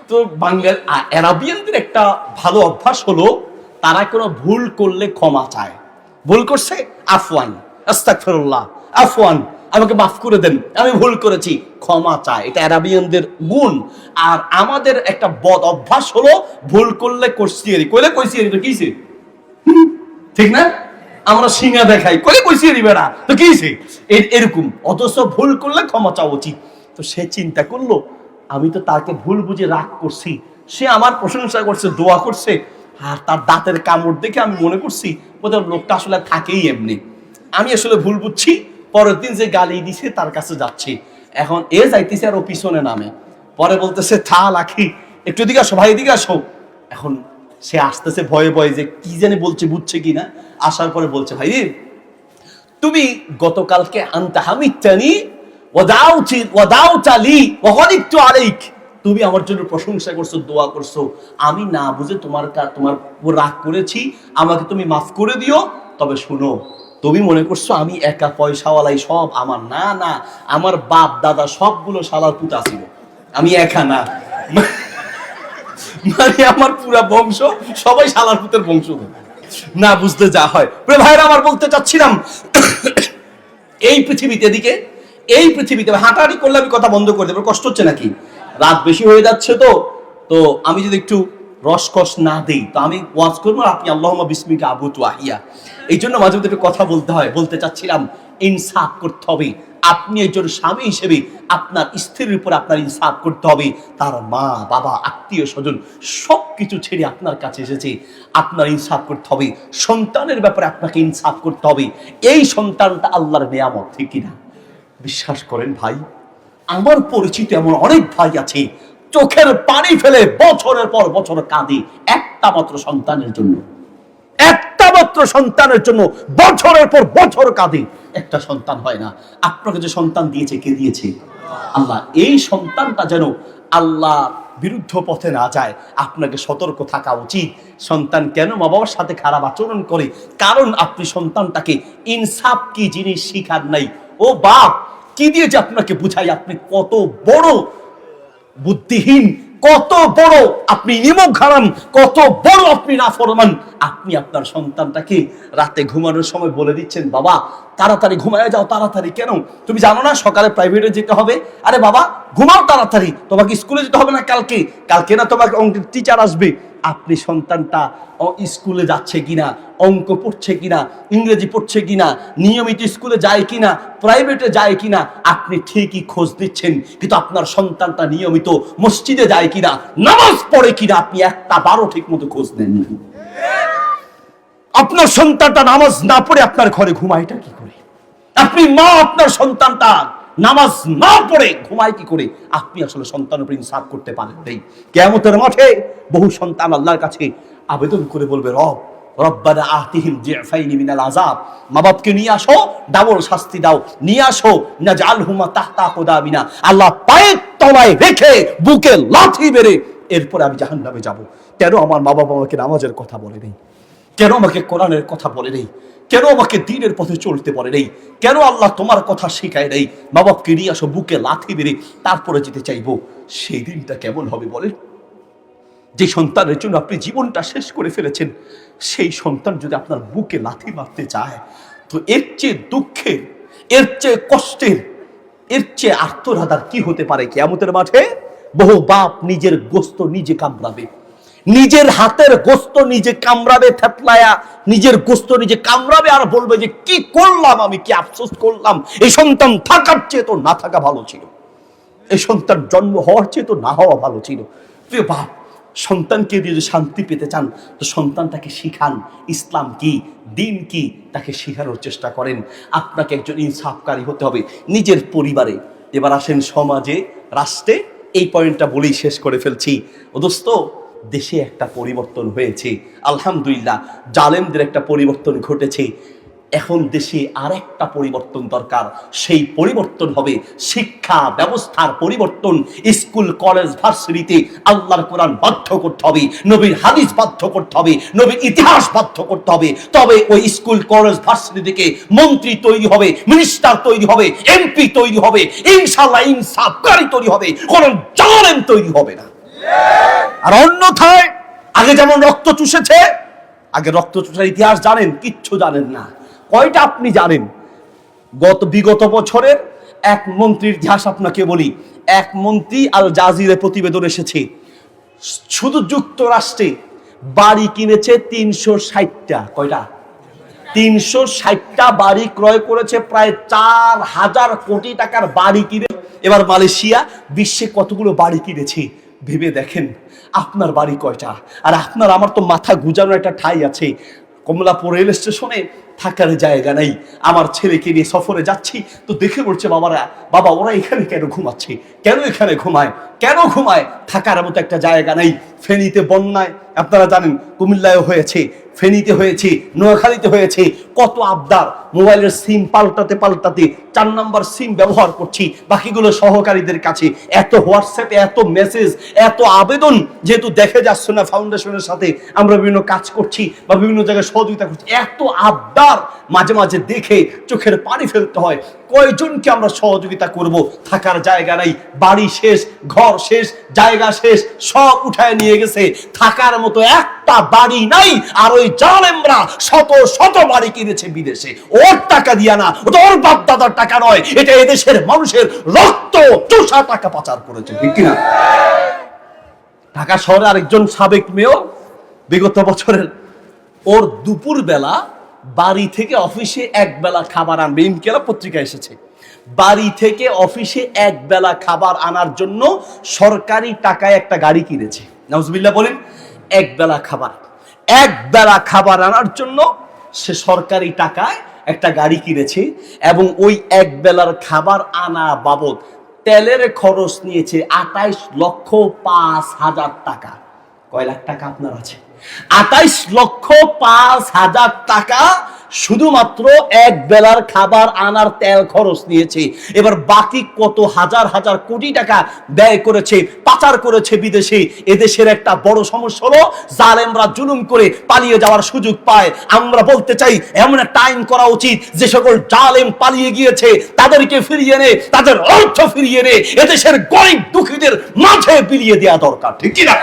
তো বাঙালি আরাবিয়ানদের একটা ভালো অভ্যাস হলো, তারা কোনো ভুল করলে ক্ষমা চায়। ভুল করছে, আফওয়ান, আস্তাগফিরুল্লাহ, আফওয়ান, আমাকে মাফ করে দেন, আমি ভুল করেছি, ক্ষমা চায়। এটা আরাবিয়ানদের গুণ। আর আমাদের একটা বদ অভ্যাস হলো, ভুল করলে কইসিয়ারি, কইলে কইসিয়ারি তো কিছে, ঠিক না? আমরা সিঙ্গা দেখাই, কইলে কইসিয়ারি বেড়া তো কিছে, এরকম। অথচ ভুল করলে ক্ষমা চাওয়া উচিত। তো সে চিন্তা করলো, আমি তো তাকে ভুল বুঝে রাগ করছি, সে আমার প্রশংসা করছে, দোয়া করছে, আর তার দাঁতের কামড় দেখে আমি মনে করছি বোধহয় লোকটা আসলে থাকেই এমনি, আমি আসলে ভুল বুঝছি। পরের দিন যে গালি দিছে তার কাছে যাচ্ছি, এখন এ যাইতেছে আর ও পিছনে নামে, পরে বলতেছে থা লাখি একটু দিকে আসো, ভাই দিকে আসো। এখন সে আসতেছে ভয়ে ভয়ে, যে কি জানি বলছে, বুঝছে কিনা। আসার পরে বলছে, ভাই তুমি গতকালকে আনতা হামিদতানি তুমি আমার জন্য প্রশংসা করছো, দোয়া করছো, আমি না বুঝে তোমার রাগ করেছি, আমাকে তুমি মাফ করে দিও। তবে শুনো, তুমি মনে করছো আমি একা পয়সাওয়ালাই সব আমার, না না, আমার বাপ দাদা সবগুলো শালার পুতা ছিল, আমি একা না, মানে আমার পুরা বংশ সবাই শালার পুতের বংশ। না বুঝতে যা হয়। ভাইরা আমার বলতে চাচ্ছিলাম, এই পৃথিবীতে এদিকে, এই পৃথিবীতে হাঁটাহাঁটি করলে আমি কথা বন্ধ করে দেবো, কষ্ট হচ্ছে নাকি? রাত বেশি হয়ে যাচ্ছে, তো আমি যদি একটু রসকস না দেই তো আমি ওয়াজ করবো, আপনি আল্লাহুম্মা বিসমিকা আবুতু আহিয়া। এই জন্য মাঝে মধ্যে একটু কথা বলতে হয়। বলতে চাচ্ছিলাম, ইনসাফ করতে হবে। আপনি একজন স্বামী হিসেবে আপনার স্ত্রীর উপর আপনার ইনসাফ করতে হবে। তার মা বাবা আত্মীয় স্বজন সবকিছু ছেড়ে আপনার কাছে এসেছে, আপনার ইনসাফ করতে হবে। সন্তানের ব্যাপারে আপনাকে ইনসাফ করতে হবে। এই সন্তানটা আল্লাহর নিয়ামত, ঠিক কিনা? বিশ্বাস করেন ভাই, আমার পরিচিত এমন অনেক ভাই আছে, চোখের পানি ফেলে বছরের পর বছর কাঁদে একটা মাত্র সন্তানের জন্য, একটা মাত্র সন্তানের জন্য বছরের পর বছর কাঁদে, একটা সন্তান হয় না। আপনাকে যে সন্তান দিয়েছে, কে দিয়েছে? আল্লাহ। এই সন্তানটা যেন আল্লাহ বিরুদ্ধ পথে না যায়, আপনাকে সতর্ক থাকা উচিত। সন্তান কেন মা বাবার সাথে খারাপ আচরণ করে? কারণ আপনি সন্তানটাকে ইনসাফ কি জিনিস শিখার নাই। ও বাপ, কি দিয়ে যে আপনাকে বুঝাই, আপনি কত বড় বুদ্ধিহীন, কত বড় আপনি নিমক হারাম, কত বড় আপনি নাফরমান। আপনি আপনার সন্তানটাকে রাতে ঘুমানোর সময় বলে দিচ্ছেন, বাবা তাড়াতাড়ি ঘুমায় যাও, তাড়াতাড়ি। কেন? তুমি জানো না সকালে প্রাইভেটে যেতে হবে? আরে বাবা ঘুমাও তাড়াতাড়ি, তোমাকে স্কুলে যেতে হবে না কালকে, কালকে না তোমাকে অঙ্কের টিচার আসবে। আপনি সন্তানটা স্কুলে যাচ্ছে কিনা, অঙ্ক পড়ছে কিনা, ইংরেজি পড়ছে কিনা, নিয়মিত স্কুলে যায় কিনা, প্রাইভেটে যায় কিনা, আপনি ঠিকই খোঁজ দিচ্ছেন, কিন্তু আপনার সন্তানটা নিয়মিত মসজিদে যায় কিনা, নামাজ পড়ে কিনা, আপনি একটা বারো ঠিক মতো খোঁজ নেন। আপনার সন্তানটা নামাজ না পড়ে আপনার ঘরে ঘুমায়টা কি করে? আপনি মা, আপনার সন্তানটা নামাজ না পড়ে ঘুমায় কি করে? আপনি আসলে সন্তানের উপর ইনসাফ করতে পারেন নাই। কিয়ামতের মাঠে বহু সন্তান আল্লাহর কাছে আবেদন করে বলবে, রব্বানা আতিহিম জিফাইনি মিনাল আযাব, মা বাপকে নিয়ে আসো, ডাবল শাস্তি দাও, নিয়ে আসো, নাজআলহুমা তাহতা কুদাবিনা, আল্লাহ পায়ের তলায় রেখে বুকে লাথি মেরে এরপর আমি জাহান্নামে যাব। কেন আমার মা বাবা আমাকে নামাজের কথা বলে নেই? কেন আমাকে কোরআনের কথা বলে নেই? কেন আমাকে দ্বীনের পথে চলতে বলে নেই? কেন আল্লাহ তোমার কথা শেখায় নেই? মা বাপকে নিয়ে আসো, বুকে লাথি মেরে তারপরে যেতে চাইবো। সেই দিনটা কেমন হবে বলেন? যে সন্তানের জন্য আপনি জীবনটা শেষ করে ফেলেছেন, সেই সন্তান যদি আপনার বুকে লাথি মারতে চায়, তো এর চেয়ে দুঃখের, এর চেয়ে কষ্টের, এর চেয়ে আর্তনাদ আর কি হতে পারে? কিয়ামতের মাঠে বহু বাপ নিজের গোস্ত নিজে কামড়াবে, নিজের হাতের গোস্ত নিজে কামড়াবে, থেতলায়া নিজের গোস্ত নিজে কামড়াবে, আর বলবে যে কি করলাম আমি, কি আফসোস করলাম, এই সন্তান থাকার চেয়ে তো না থাকা ভালো ছিল, এই সন্তান জন্ম হওয়ার চেয়ে তো না হওয়া ভালো ছিল। প্রিয় বাপ, সন্তানকে যদি শান্তি পেতে চান, তো সন্তানটাকে শিখান ইসলাম কি, দিন কি, তাকে শেখানোর চেষ্টা করেন। আপনাকে একজন ইনসাফকারী হতে হবে নিজের পরিবারে। এবার আসেন সমাজে, রাষ্ট্রে। এই পয়েন্টটা বলেই শেষ করে ফেলছি। ও দোস্ত, দেশে একটা পরিবর্তন হয়েছে, আলহামদুলিল্লাহ, জালেমদের একটা পরিবর্তন ঘটেছে। এখন দেশে আর একটা পরিবর্তন দরকার। সেই পরিবর্তন হবে শিক্ষা ব্যবস্থার পরিবর্তন। স্কুল কলেজ ভার্সিটিতে আল্লাহর কোরআন বাধ্য করতে হবে, নবীর হাদিস বাধ্য করতে হবে, নবীর ইতিহাস বাধ্য করতে হবে। তবে ওই স্কুল কলেজ ভার্সিটি থেকে মন্ত্রী তৈরি হবে, মিনিস্টার তৈরি হবে, এমপি তৈরি হবে, ইনশাআল্লাহ ইনসাফকারী তৈরি হবে, কোন জালেম তৈরি হবে না। আর অন্যথায় আগে যেমন রক্ত চুষেছে, আগে রক্ত চুষার ইতিহাস জানেন? কিচ্ছু জানেন না। কয়টা আপনি জানেন? বিগত বছরের এক মন্ত্রীর ইতিহাস আপনাকে বলি। এক মন্ত্রী আল জাজিরে প্রতিবেদন এসেছে, শুধু যুক্তরাষ্ট্রে বাড়ি কিনেছে 360টা। কয়টা? 360টা বাড়ি ক্রয় করেছে, প্রায় 4000 কোটি টাকার বাড়ি কিনে। এবার মালয়েশিয়া বিশ্বে কতগুলো বাড়ি কিনেছে ভেবে দেখেন। আপনার বাড়ি কয়টা? আর আপনার আমার তো মাথা গুজানো একটা ঠাই আছে। কমলাপুর রেল স্টেশনে থাকার জায়গা নাই। আমার ছেলেকে নিয়ে সফরে যাচ্ছি, তো দেখে বলছে বাবা ওরা এখানে কেন ঘুমাচ্ছে, কেন এখানে ঘুমায়, কেন ঘুমায়? থাকার মতো একটা জায়গা নাই। ফেনীতে বন্যায় আপনারা জানেন, কুমিল্লায় হয়েছে, ফেনীতে হয়েছে, নোয়াখালীতে হয়েছে। কত আবদার, মোবাইলের সিম পাল্টাতে পাল্টাতে 4 নম্বর সিম ব্যবহার করছি, বাকিগুলো সহকারীদের কাছে। এত হোয়াটসঅ্যাপে এত মেসেজ, এত আবেদন, যেহেতু দেখে যাচ্ছে না ফাউন্ডেশনের সাথে আমরা বিভিন্ন কাজ করছি বা বিভিন্ন জায়গায় সহযোগিতা করছি, এত আবদার মাঝে মাঝে দেখে চোখের পানি ফেলতে হয়। কয়জনকে আমরা সহযোগিতা করব? থাকার জায়গা নাই, বাড়ি শেষ, ঘর শেষ, জায়গা শেষ, সব উঠায় নিয়ে গেছে। থাকার মতো একটা বাড়ি নাই। আর ওই জালেমরা শত শত বাড়ি কিনেছে বিদেশে, ওর টাকা দিয়া না, ওর বাপ দাদার টাকা নয়, এটা এদেশের মানুষের রক্ত চোষা টাকা পাচার করেছে, ঠিক কিনা? ঢাকা শহরে আরেকজন সাবেক মেয়র বিগত বছরের, ওর দুপুর বেলা বাড়ি থেকে অফিসে এক বেলা খাবার আনবে। ইনকিলাব পত্রিকা এসেছে, বাড়ি থেকে অফিসে এক বেলা খাবার আনার জন্য সরকারি টাকায় একটা গাড়ি কিনেছে। নাউজুবিল্লাহ বলেন। এক বেলা খাবার আনার জন্য সে সরকারি টাকায় একটা গাড়ি কিনেছে, এবং ওই এক বেলার খাবার আনা বাবদ তেলের খরচ নিয়েছে 28,05,000 টাকা। কয় লাখ টাকা আপনার আছে? 28,05,000 টাকা শুধুমাত্র এক বেলার খাবার আনার তেল খরচ নিয়েছে। এবার বাকি কত হাজার হাজার কোটি টাকা ব্যয় করেছে, পাচার করেছে বিদেশে। এদেশের একটা বড় সমস্যা হলো জালেমরা জুলুম করে পালিয়ে যাওয়ার সুযোগ পায়। আমরা বলতে চাই এমন একটা আইন করা উচিত, যে সকল জালেম পালিয়ে গিয়েছে তাদেরকে ফিরিয়ে এনে, তাদের অর্থ ফিরিয়ে এনে এদেশের গরিব দুঃখীদের মাঝে বিলিয়ে দেওয়া দরকার, ঠিক কি না?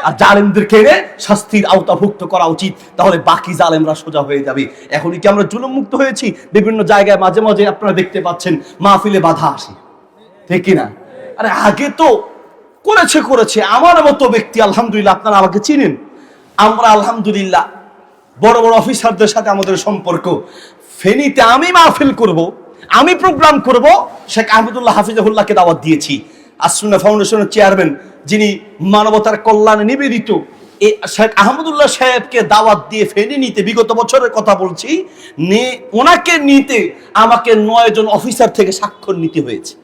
আর জালেমদেরকে এনে শাস্তির আওতাভুক্ত করা উচিত, তাহলে বাকি জালেমরা সোজা হয়ে যাবে। এখনই কি আমরা জুলুম মুক্ত হয়েছি? বিভিন্ন জায়গায় মাঝে মাঝে আপনারা দেখতে পাচ্ছেন মাহফিলে বাধা আসে, ঠিক কিনা? আরে আগে তো করেছে আমার মতো ব্যক্তি, আলহামদুলিল্লাহ আপনারা আমাকে চিনেন, আমরা আলহামদুলিল্লাহ বড় বড় অফিসারদের সাথে আমাদের সম্পর্ক। ফেনীতে আমি মাহফিল করব, আমি প্রোগ্রাম করব, শেখ আহমদুল্লাহ হাফিজাহুল্লাহকে দাওয়াত দিয়েছি। আসুন্নাহ ফাউন্ডেশনের চেয়ারম্যান, যিনি মানবতার কল্যাণে নিবেদিত, এই শেখ আহমদুল্লাহ সাহেবকে দাওয়াত দিয়ে ফেনী নিতে, বিগত বছরের কথা বলছি, ওনাকে নিতে আমাকে 9 জন অফিসার থেকে স্বাক্ষর নিতে হয়েছে।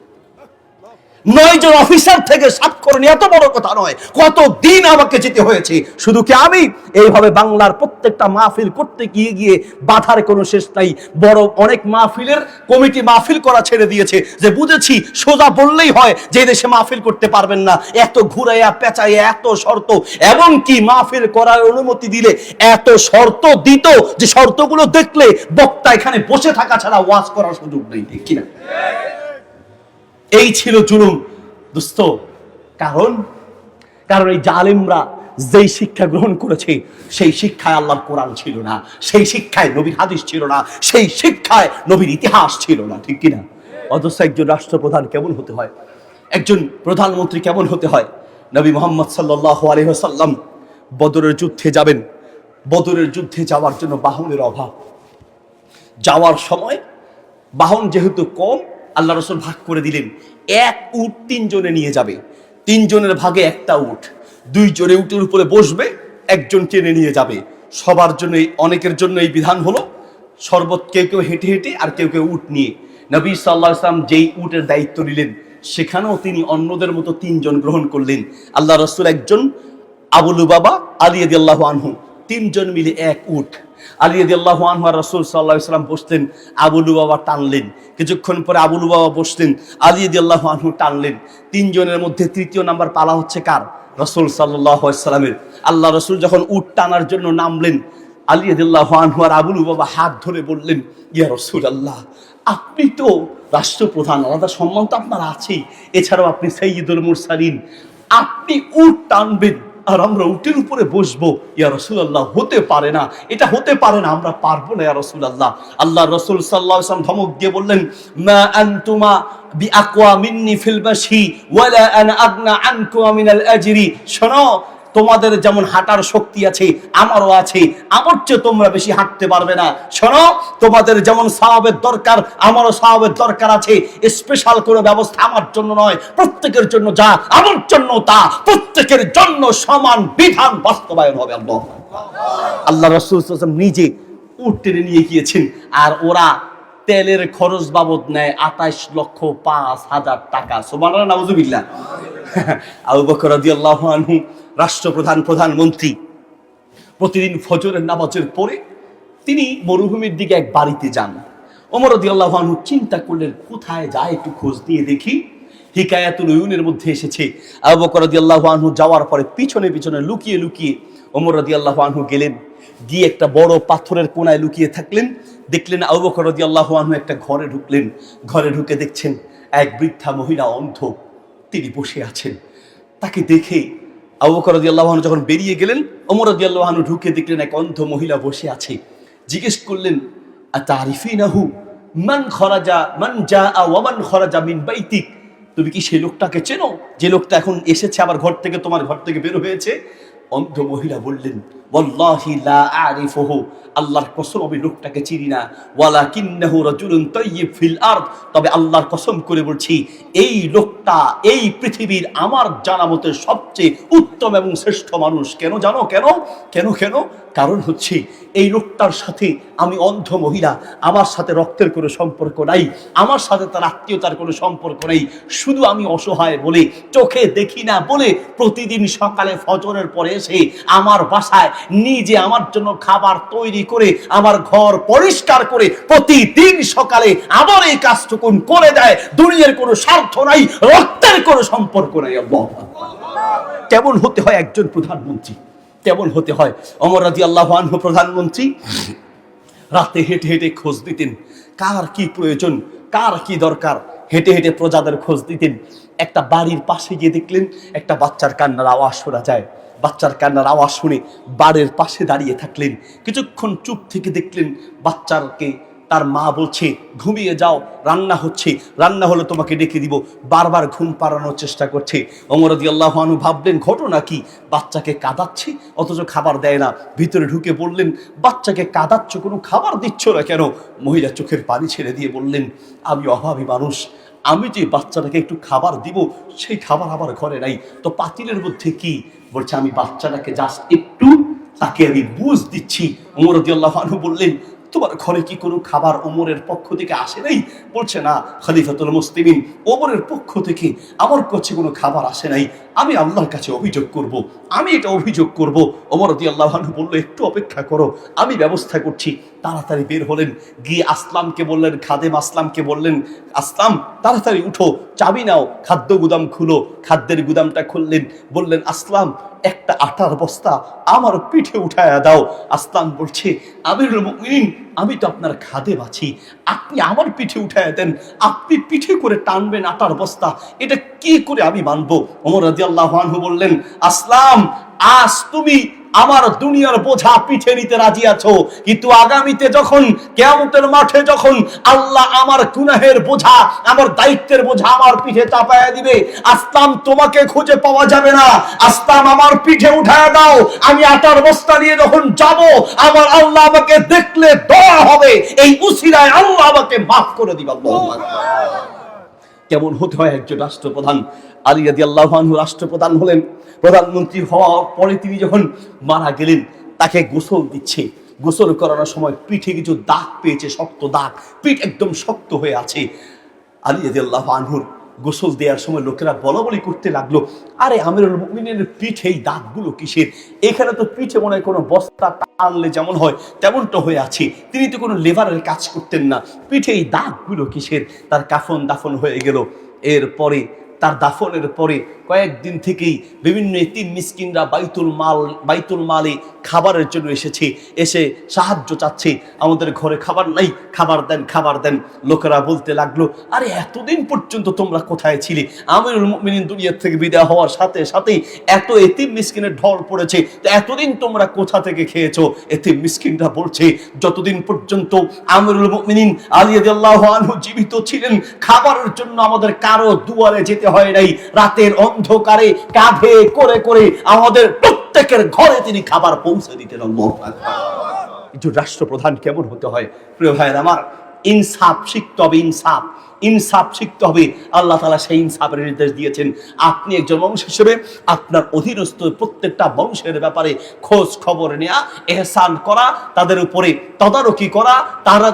9 জন অফিসার থেকে স্বাক্ষর নিয়ে এত বড় কথা নয়, কত দিন আমাকে যেতে হয়েছে। শুধু কি আমি এইভাবে বাংলার প্রত্যেকটা মাহফিল করতে গিয়ে বাধার কোনো শেষ নাই। বড় অনেক মাহফিলের কমিটি মাহফিল করা ছেড়ে দিয়েছে, যে বুঝেছি সোজা বললেই হয় যে দেশে মাহফিল করতে পারবেন না, এত ঘুরাইয়া পেঁচাইয়া এত শর্ত, এবং কি মাহফিল করার অনুমতি দিলে এত শর্ত দিত যে শর্তগুলো দেখলে বক্তা এখানে বসে থাকা ছাড়া ওয়াজ করার সুযোগ নেই, ঠিক কিনা? এই ছিল জুলুম দোস্ত। কারণ এই জালেমরা যেই শিক্ষা গ্রহণ করেছে, সেই শিক্ষায় আল্লাহর কোরআন ছিল না, সেই শিক্ষায় নবীর হাদিস ছিল না, সেই শিক্ষায় নবীর ইতিহাস ছিল না, ঠিক কিনা? অথচ একজন রাষ্ট্রপ্রধান কেমন হতে হয়, একজন প্রধানমন্ত্রী কেমন হতে হয়? নবী মুহাম্মদ সাল্লাল্লাহু আলাইহি ওয়াসাল্লাম বদরের যুদ্ধে যাবেন। বদরের যুদ্ধে যাওয়ার জন্য বাহনের অভাব। যাওয়ার সময় বাহন যেহেতু কম, আল্লাহ রাসূল ভাগ করে দিলেন, 1 উট 3 জনে নিয়ে যাবে। 3 জনের ভাগে একটা উট, 2 জনে উটের উপরে বসবে, একজন টেনে নিয়ে যাবে। সবার জন্য, অনেকের জন্য এই বিধান হলো শরবত, কেউ হেঁটে হেঁটে আর কেউ উট নিয়ে। নবী সাল্লাল্লাহু আলাইহি ওয়াসাল্লাম যেই উটের দায়িত্ব নিলেন, সেখানেও তিনি অন্যদের মতো 3 জন গ্রহণ করলেন। আল্লাহ রাসূল একজন, আবু লুবাবা, আলী রাদিয়াল্লাহু আনহু, 3 জন মিলে 1 উট। আলী রাদিয়াল্লাহু আনহু আর রাসূল সাল্লাল্লাহু আলাইহি ওয়াসাল্লাম বসলেন, আবু লুবাবা টানলেন। কিছুক্ষণ পরে আবু লুবাবা বসলেন, আলী রাদিয়াল্লাহু আনহু টানলেন। 3 জনের মধ্যে 3য় নাম্বার পালা হচ্ছে কার? রাসূল সাল্লাল্লাহু আলাইহি ওয়াসাল্লামের। আল্লাহ রাসূল যখন উট টানার জন্য নামলেন, আলী রাদিয়াল্লাহু আনহু আর আবু লুবাবা হাত ধরে বললেন, ইয়া রাসূলুল্লাহ, আপনি তো রাষ্ট্রপ্রধান, আলাদা সম্মান তো আপনার আছেই, এছাড়াও আপনি সাইয়্যিদুল মুরসালিন, আপনি উট টানবেন আর আমরা উটের উপরে বসবো? ইয়া রাসূলুল্লাহ, হতে পারে না, এটা হতে পারে না, আমরা পারবো না ইয়া রাসূলুল্লাহ। আল্লাহ রাসূল সাল্লাল্লাহু আলাইহি ওয়াসাল্লাম ধমক দিয়ে বললেন, মা আনতুমা বিআকওয়া মিন্নি ফিল বাশি ওয়ালা আনা আগনা আনকুমা মিনাল আজরি। শোনো, তোমাদের যেমন হাঁটার শক্তি আছে আমারও আছে, আমার চেয়ে তোমরা বেশি হাঁটতে পারবে না। শোনো, তোমাদের যেমন সওয়াবের দরকার আমারও সওয়াবের দরকার আছে। স্পেশাল কোনো ব্যবস্থা আমার জন্য নয়, প্রত্যেকের জন্য যা আমার জন্য তা, প্রত্যেকের জন্য সমান বিধান বাস্তবায়ন হবে। আল্লাহ রাসূল সাল্লাল্লাহু আলাইহি ওয়াসাল্লাম নিজে উট টেনে নিয়ে গিয়েছেন, আর ওরা তেলের খরচ বাবদ নেয় 28,05,000 টাকা। সুবহানাল্লাহ, নাউযুবিল্লাহ। আবু বকর রাদিয়াল্লাহু আনহু রাষ্ট্রপ্রধান, প্রধানমন্ত্রী, প্রতিদিন ফজরের নামাজের পরে তিনি মরুভূমির দিকে এক বাড়িতে যান। ওমর রাদিয়াল্লাহু আনহু চিন্তা করলেন, কোথায় যায় একটু খোঁজ দিয়ে দেখি। হিকায়াতুল উয়ুনের মধ্যে এসেছে, আবু বকর রাদিয়াল্লাহু আনহু যাওয়ার পরে পিছনে পিছনে লুকিয়ে লুকিয়ে ওমর রাদিয়াল্লাহু আনহু গেলেন, গিয়ে একটা বড় পাথরের কোণায় লুকিয়ে থাকলেন। দেখলেন আবু বকর রাদিয়াল্লাহু আনহু একটা ঘরে ঢুকলেন। ঘরে ঢুকে দেখছেন এক বৃদ্ধা মহিলা, অন্ধ, তিনি বসে আছেন। তাকে দেখে আবু বকর রাদিয়াল্লাহু আনহু যখন বেরিয়ে গেলেন, ওমর রাদিয়াল্লাহু আনহু ঢুকে দেখলেন এক অন্ধ মহিলা বসে আছে। জিজ্ঞেস করলেন, আতারিফিনাহু মান খরাজা মান জাআ ওয়া মান খরাজা মিন বাইতিক, তুমি কি সেই লোকটাকে চেনো যে লোকটা এখন এসেছে আবার ঘর থেকে, তোমার ঘর থেকে বের হয়েছে? অন্ধ মহিলা বললেন, ওয়াল্লাহি লা আরিফুহু, আল্লাহর কসম আমি লোকটাকে চিনি না। ওয়ালাকিন্নাহু রাজুলুন তাইয়্যিব ফিল আরদ, তবে আল্লাহর কসম করে বলছি এই লোকটা এই পৃথিবীর আমার জানা মতে সবচেয়ে উত্তম এবং শ্রেষ্ঠ মানুষ। কেন জানো? কেন কেন কেন কারণ হচ্ছে এই লোকটার সাথে আমি অন্ধ মহিলা, আমার সাথে রক্তের কোনো সম্পর্ক নাই, আমার সাথে তার আত্মীয়তার কোনো সম্পর্ক নেই, শুধু আমি অসহায় বলে, চোখে দেখি না বলে প্রতিদিন সকালে ফজরের পরে এসে আমার বাসায় নিজে আমার জন্য খাবার তৈরি করে আমার ঘর পরিষ্কার করে প্রতিদিন সকালে আবার এই কাজটুকু করে দেয়। দুনিয়ার কোনো স্বার্থ নাই, রক্তের কোনো সম্পর্ক নাই। আল্লাহ, কেমন হতে হয় একজন প্রধানমন্ত্রী, কেমন হতে হয়। ওমর রাদিয়াল্লাহু আনহু প্রধানমন্ত্রী রাতে হেঁটে হেঁটে খোঁজ দিতেন, কার কি প্রয়োজন, কার কি দরকার, হেঁটে হেঁটে প্রজাদের খোঁজ দিতেন। একটা বাড়ির পাশে গিয়ে দেখলেন একটা বাচ্চার কান্নার আওয়াজ শোনা যায়। বাচ্চার কান্নার আওয়াজ শুনে বাড়ির পাশে দাঁড়িয়ে থাকলেন। কিছুক্ষণ চুপ থেকে দেখলেন বাচ্চাকে তার মা বলছে ঘুমিয়ে যাও, রান্না হচ্ছে, রান্না হলে তোমাকে ডেকে দিব, বারবার ঘুম পাড়ানোর চেষ্টা করছে। ওমর রাদিয়াল্লাহু আনহু ভাবলেন ঘটনা কি, বাচ্চাকে কাঁদাচ্ছে অথচ খাবার দেয় না। ভিতরে ঢুকে বললেন, বাচ্চাকে কাঁদাচ্ছ, কোনো খাবার দিচ্ছ না কেন? মহিলা চোখের পানি ছেড়ে দিয়ে বললেন, আমি অভাবী মানুষ, আমি যে বাচ্চাটাকে একটু খাবার দিব সেই খাবার আমার ঘরে নাই, তো পাতিলের মধ্যে কি? বলছে আমি বাচ্চাটাকে জাস্ট একটু তাকে আমি বুঝ দিচ্ছি। ওমর রাদিয়াল্লাহু আনহু বললেন, তোমার ঘরে কি কোনো খাবার ওমরের পক্ষ থেকে আসে নাই? বলছে না খলিফাতুল মুসলিমিন, ওমরের পক্ষ থেকে আমার কাছে কোনো খাবার আসে নাই, আমি আল্লাহর কাছে অভিযোগ করব, আমি এটা অভিযোগ করব। ওমর রাদিয়াল্লাহু আনহু বলল, একটু অপেক্ষা করো, আমি ব্যবস্থা করছি। তাড়াতাড়ি বের হলেন, গিয়ে আসলামকে বললেন, খাদেম আসলামকে বললেন, আসলাম তাড়াতাড়ি উঠো, চাবি নাও, খাদ্য গুদাম খুলো। খাদ্যের গুদামটা খুললেন, বললেন, আসলাম একটা আটার বস্তা আমার পিঠে উঠায়া দাও। আসলাম বলছে, আমিরুল মুমিনিন, আমি তো আপনার খাদেম আছি, আপনি আমার পিঠে উঠায়া দেন, আপনি পিঠে করে টানবেন আটার বস্তা, এটা কি করে আমি মানবো? ওমর রাদিয়াল্লাহু আনহু বললেন, আসলাম আজ তুমি আমার দুনিয়ার বোঝা পিঠে নিতে রাজি আছো, কিন্তু আগামীতে যখন কিয়ামতের মাঠে যখন আল্লাহ আমার গুনাহের বোঝা, আমার দায়িত্বের বোঝা আমার পিঠে চাপায়া দিবে, আসলাম তোমাকে খুঁজে পাওয়া যাবে না। আসলাম আমার পিঠে উঠায়া দাও, আমি আটার বস্তা নিয়ে যখন যাব, আমার আল্লাহ আমাকে দেখলে দয়া হবে, এই উসিলায় আল্লাহ আমাকে মাফ করে দিবে। আল্লাহু আকবার। কেমন হতে হয় একজন রাষ্ট্রপ্রধান? আলী রাদিয়াল্লাহু আনহু রাষ্ট্রপ্রধান হলেন। প্রধানমন্ত্রী হওয়ার পরে তিনি যখন মারা গেলেন, তাকে গোসল দিচ্ছে। গোসল করানোর সময় পিঠে কিছু দাগ পেয়েছে, শক্ত দাগ, পিঠ একদম শক্ত হয়ে আছে। আলী রাদিয়াল্লাহু আনহুর গোসল দেওয়ার সময় লোকেরা বলাবলি করতে লাগলো, আরে আমিরুল মুমিনিনের পিঠে এই দাগগুলো কিসের? এখানে তো পিঠে মনে হয় কোনো বস্তা টানলে যেমন হয় তেমনটা হয়ে আছে, তিনি তো কোনো লেবারের কাজ করতেন না, পিঠে এই দাগগুলো কিসের? তার কাফন দাফন হয়ে গেল। এরপরে তার দাফনের পরে কয়েকদিন থেকেই বিভিন্ন এতিম মিসকিনরা বাইতুল মালে খাবারের জন্য এসেছে, এসে সাহায্য চাচ্ছে, আমাদের ঘরে খাবার নাই, খাবার দেন, খাবার দেন। লোকেরা বলতে লাগলো, আরে এতদিন পর্যন্ত তোমরা কোথায় ছিলে? আমিরুল মুমিনিন দুনিয়া থেকে বিদায় হওয়ার সাথে সাথেই এত এতিম মিসকিনের ঢল পড়েছে, তো এতদিন তোমরা কোথা থেকে খেয়েছো? এতিম মিসকিনরা বলছে, যতদিন পর্যন্ত আমিরুল মুমিনিন আলী রাদিয়াল্লাহু আনহু জীবিত ছিলেন, খাবারের জন্য আমাদের কারো দুয়ারে যেতে হয় নাই, রাতের অন্ধকারে কাঁধে করে করে আমাদের প্রত্যেকের ঘরে তিনি খাবার পৌঁছে দিতেন। একজন রাষ্ট্রপ্রধান কেমন হতে হয়? প্রিয় ভাইয়ের আমার, ইনসাফ শিখতে হবে, ইনসাফ ইনসাফ শিখতে হবে। আল্লাহ তাআলা সেই ইনসাফের নির্দেশ দিয়েছেন। আপনি একজন মানুষ হিসেবে আপনার অধীনস্থ প্রত্যেকটা মানুষের ব্যাপারে খোঁজ খবর নেওয়া, ইহসান করা, তাদের উপরে তদারকি করা,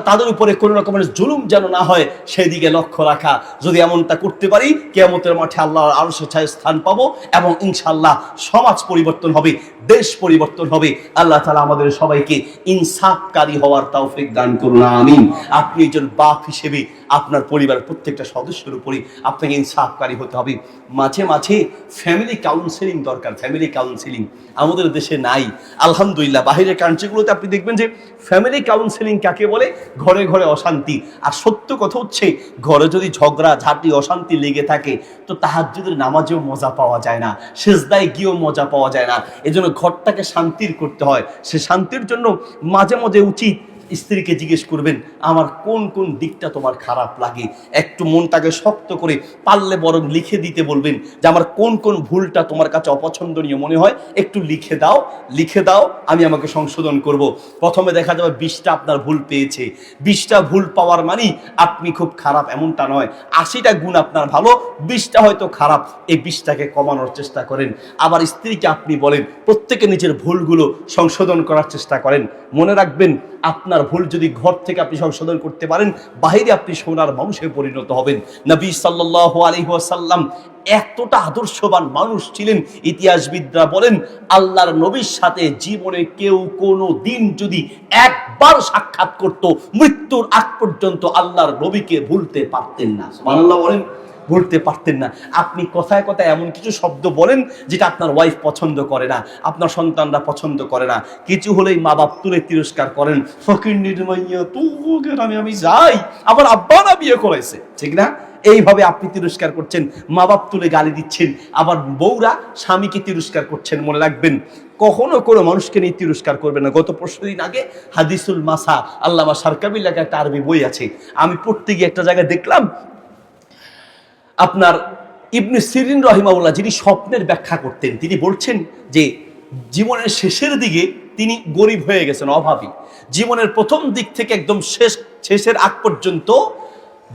তাদের উপরে কোনো রকমের জুলুম যেন না হয় সেদিকে লক্ষ্য রাখা। যদি এমনটা করতে পারি, কিয়ামতের মাঠে আল্লাহর আরশের ছায়ায় স্থান পাবো এবং ইনশাআল্লাহ সমাজ পরিবর্তন হবে, দেশ পরিবর্তন হবে। আল্লাহ তাআলা আমাদের সবাইকে ইনসাফকারী হওয়ার তৌফিক দান করুন, আমিন। আপনি একজন বাপ হিসেবে আপনার পরিবারের প্রত্যেকটা সদস্যের উপরে আপনাকে ইনসাফকারী হতে হবে। মাঝে মাঝে ফ্যামিলি কাউন্সেলিং দরকার। ফ্যামিলি কাউন্সেলিং আমাদের দেশে নাই, আলহামদুলিল্লাহ। বাইরের কান্ট্রিগুলোতে আপনি দেখবেন যে ফ্যামিলি কাউন্সেলিং কাকে বলে? ঘরে ঘরে অশান্তি। আর সত্য কথা হচ্ছে, ঘরে যদি ঝগড়া ঝাঁটি অশান্তি লেগে থাকে, তো তাহাজ্জুদের নামাজেও মজা পাওয়া যায় না, সিজদায় গিয়েও মজা পাওয়া যায় না। এজন্য ঘরটাকে শান্তির করতে হয়। সে শান্তির জন্য মাঝে মাঝে উচিত স্ত্রীকে জিজ্ঞেস করবেন, আমার কোন কোন দিকটা তোমার খারাপ লাগে, একটু মনটাকে শক্ত করে পারলে বরং লিখে দিতে বলবেন যে আমার কোন কোন ভুলটা তোমার কাছে অপছন্দনীয় মনে হয়, একটু লিখে দাও, লিখে দাও, আমি আমাকে সংশোধন করব। প্রথমে দেখা যাবে 20টা আপনার ভুল পেয়েছে। 20টা ভুল পাওয়ার মানে আপনি খুব খারাপ এমনটা নয়, 80টা গুণ আপনার ভালো, 20টা হয়তো খারাপ। এই 20টাকে কমানোর চেষ্টা করেন। আবার স্ত্রীকে আপনি বলেন, প্রত্যেকে নিজের ভুলগুলো সংশোধন করার চেষ্টা করেন। মনে রাখবেন, আপনার ভুল যদি ঘর থেকে আপনি সংশোধন করতে পারেন, বাইরে আপনি সোনার মানুষে পরিণত হবেন। নবী সাল্লাল্লাহু আলাইহি ওয়াসাল্লাম এতটা আদর্শবান মানুষ ছিলেন, ইতিহাসবিদরা বলেন আল্লাহর নবীর সাথে জীবনে কেউ কোনো দিন যদি একবার সাক্ষাৎ করত, মৃত্যুর আগ পর্যন্ত আল্লাহর নবীকে ভুলতে পারতেন না। সুবহানাল্লাহ বলেন, ভুলতে পারতেন না। আপনি কথায় কথায় এমন কিছু শব্দ বলেন যেটা আপনার ওয়াইফ পছন্দ করে না, আপনার সন্তানরা পছন্দ করে না, কিছু হলেই মা বাপ তুলে তিরস্কার করেন, ফকির নির্মাইয়া তু আমি যাই, আমার আব্বা না বিয়ে করেছে, ঠিক না? এইভাবে আপনি তিরস্কার করছেন, মা বাপ তুলে গালি দিচ্ছেন, আবার বউরা স্বামীকে তিরস্কার করছেন। মনে রাখবেন, কখনো কোনো মানুষকে নিয়ে তিরস্কার করবেন না। গত পরশুদিন আগে হাদিসুল মাসা, আল্লামা সারকাবির লেখা একটা আরবি বই আছে, আমি পড়তে গিয়ে একটা জায়গায় দেখলাম আপনার ইবনে সিরিন রহিমাউল্লাহ, যিনি স্বপ্নের ব্যাখ্যা করতেন, তিনি বলছেন যে জীবনের শেষের দিকে তিনি গরিব হয়ে গেছেন, অভাবী। জীবনের প্রথম দিক থেকে একদম শেষের আগ পর্যন্ত,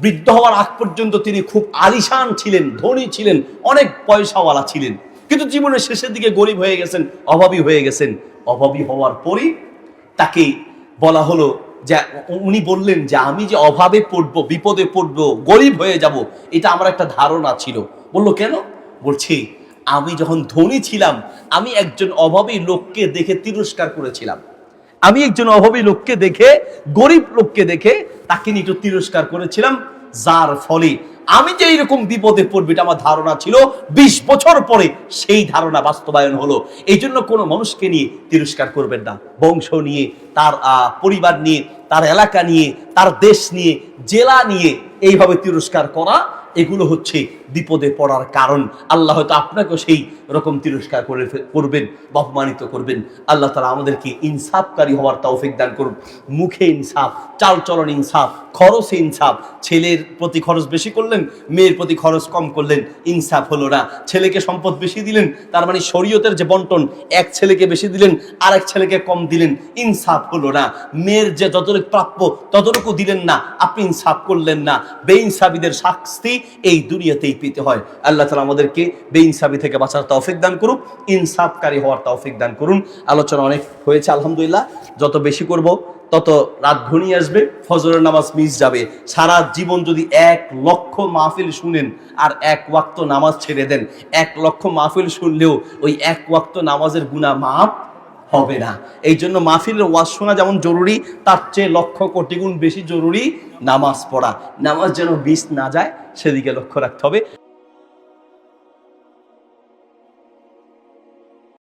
বৃদ্ধ হওয়ার আগ পর্যন্ত তিনি খুব আলিশান ছিলেন, ধনী ছিলেন, অনেক পয়সাওয়ালা ছিলেন, কিন্তু জীবনের শেষের দিকে গরিব হয়ে গেছেন, অভাবী হয়ে গেছেন। অভাবী হওয়ার পরই তাকে বলা হলো যে, উনি বললেন যে আমি যে অভাবে পড়বো, বিপদে পড়বো, গরিব হয়ে যাব, এটা আমার একটা ধারণা ছিল। বললো কেন? বলছি আমি যখন ধনী ছিলাম, আমি একজন অভাবী লোককে দেখে তিরস্কার করেছিলাম। আমি একজন অভাবী লোককে দেখে, গরিব লোককে দেখে তাকে নিয়ে একটু তিরস্কার করেছিলাম, যার ফলে আমি যে এইরকম বিপদে পড়বে এটা আমার ধারণা ছিল। 20 বছর পরে সেই ধারণা বাস্তবায়ন হলো। এই জন্য কোনো মানুষকে নিয়ে তিরস্কার করবেন না। বংশ নিয়ে, তার পরিবার নিয়ে, তার এলাকা নিয়ে, তার দেশ নিয়ে, জেলা নিয়ে এইভাবে তিরস্কার করা, এগুলো হচ্ছে বিপদে পড়ার কারণ। আল্লাহ হয়তো আপনাকেও সেই রকম তিরস্কার করবেন বা অপমানিত করবেন। আল্লাহ তাআলা আমাদেরকে ইনসাফকারী হওয়ার তৌফিক দান করুন। মুখে ইনসাফ, চালচলন ইনসাফ, খরচে ইনসাফ। ছেলের প্রতি খরচ বেশি করলেন, মেয়ের প্রতি খরচ কম করলেন, ইনসাফ হলো না। ছেলেকে সম্পদ বেশি দিলেন, তার মানে শরীয়তের যে বন্টন, এক ছেলেকে বেশি দিলেন, আরেক ছেলেকে কম দিলেন, ইনসাফ হলো না। মেয়ের যে যতটুকু প্রাপ্য ততটুকু দিলেন না, আপনি ইনসাফ করলেন না। বেইনসাফীদের শাস্তি এই দুনিয়াতেই পেতে হয়। আল্লাহ তাআলা আমাদেরকে বেইনসাফী থেকে বাঁচার তৌফিক দান করুন, ইনসাফকারী হওয়ার তৌফিক দান করুন। আলোচনা অনেক হয়েছে আলহামদুলিল্লাহ। যত বেশি করব তত রাত ঘনিয়ে আসবে, ফজরের নামাজ মিস যাবে। সারা জীবন যদি 1 লক্ষ মাহফিল শুনেন আর 1 ওয়াক্ত নামাজ ছেড়ে দেন, 1 লক্ষ মাহফিল শুনলেও ওই 1 ওয়াক্ত নামাজের গুনাহ মাফ হবে না। এই জন্য মাহফিলের ওয়াজ শোনা যেমন জরুরি, তার চেয়ে লক্ষ কোটি গুণ বেশি জরুরি নামাজ পড়া। নামাজ যেন মিস না যায় সেদিকে লক্ষ্য রাখতে হবে।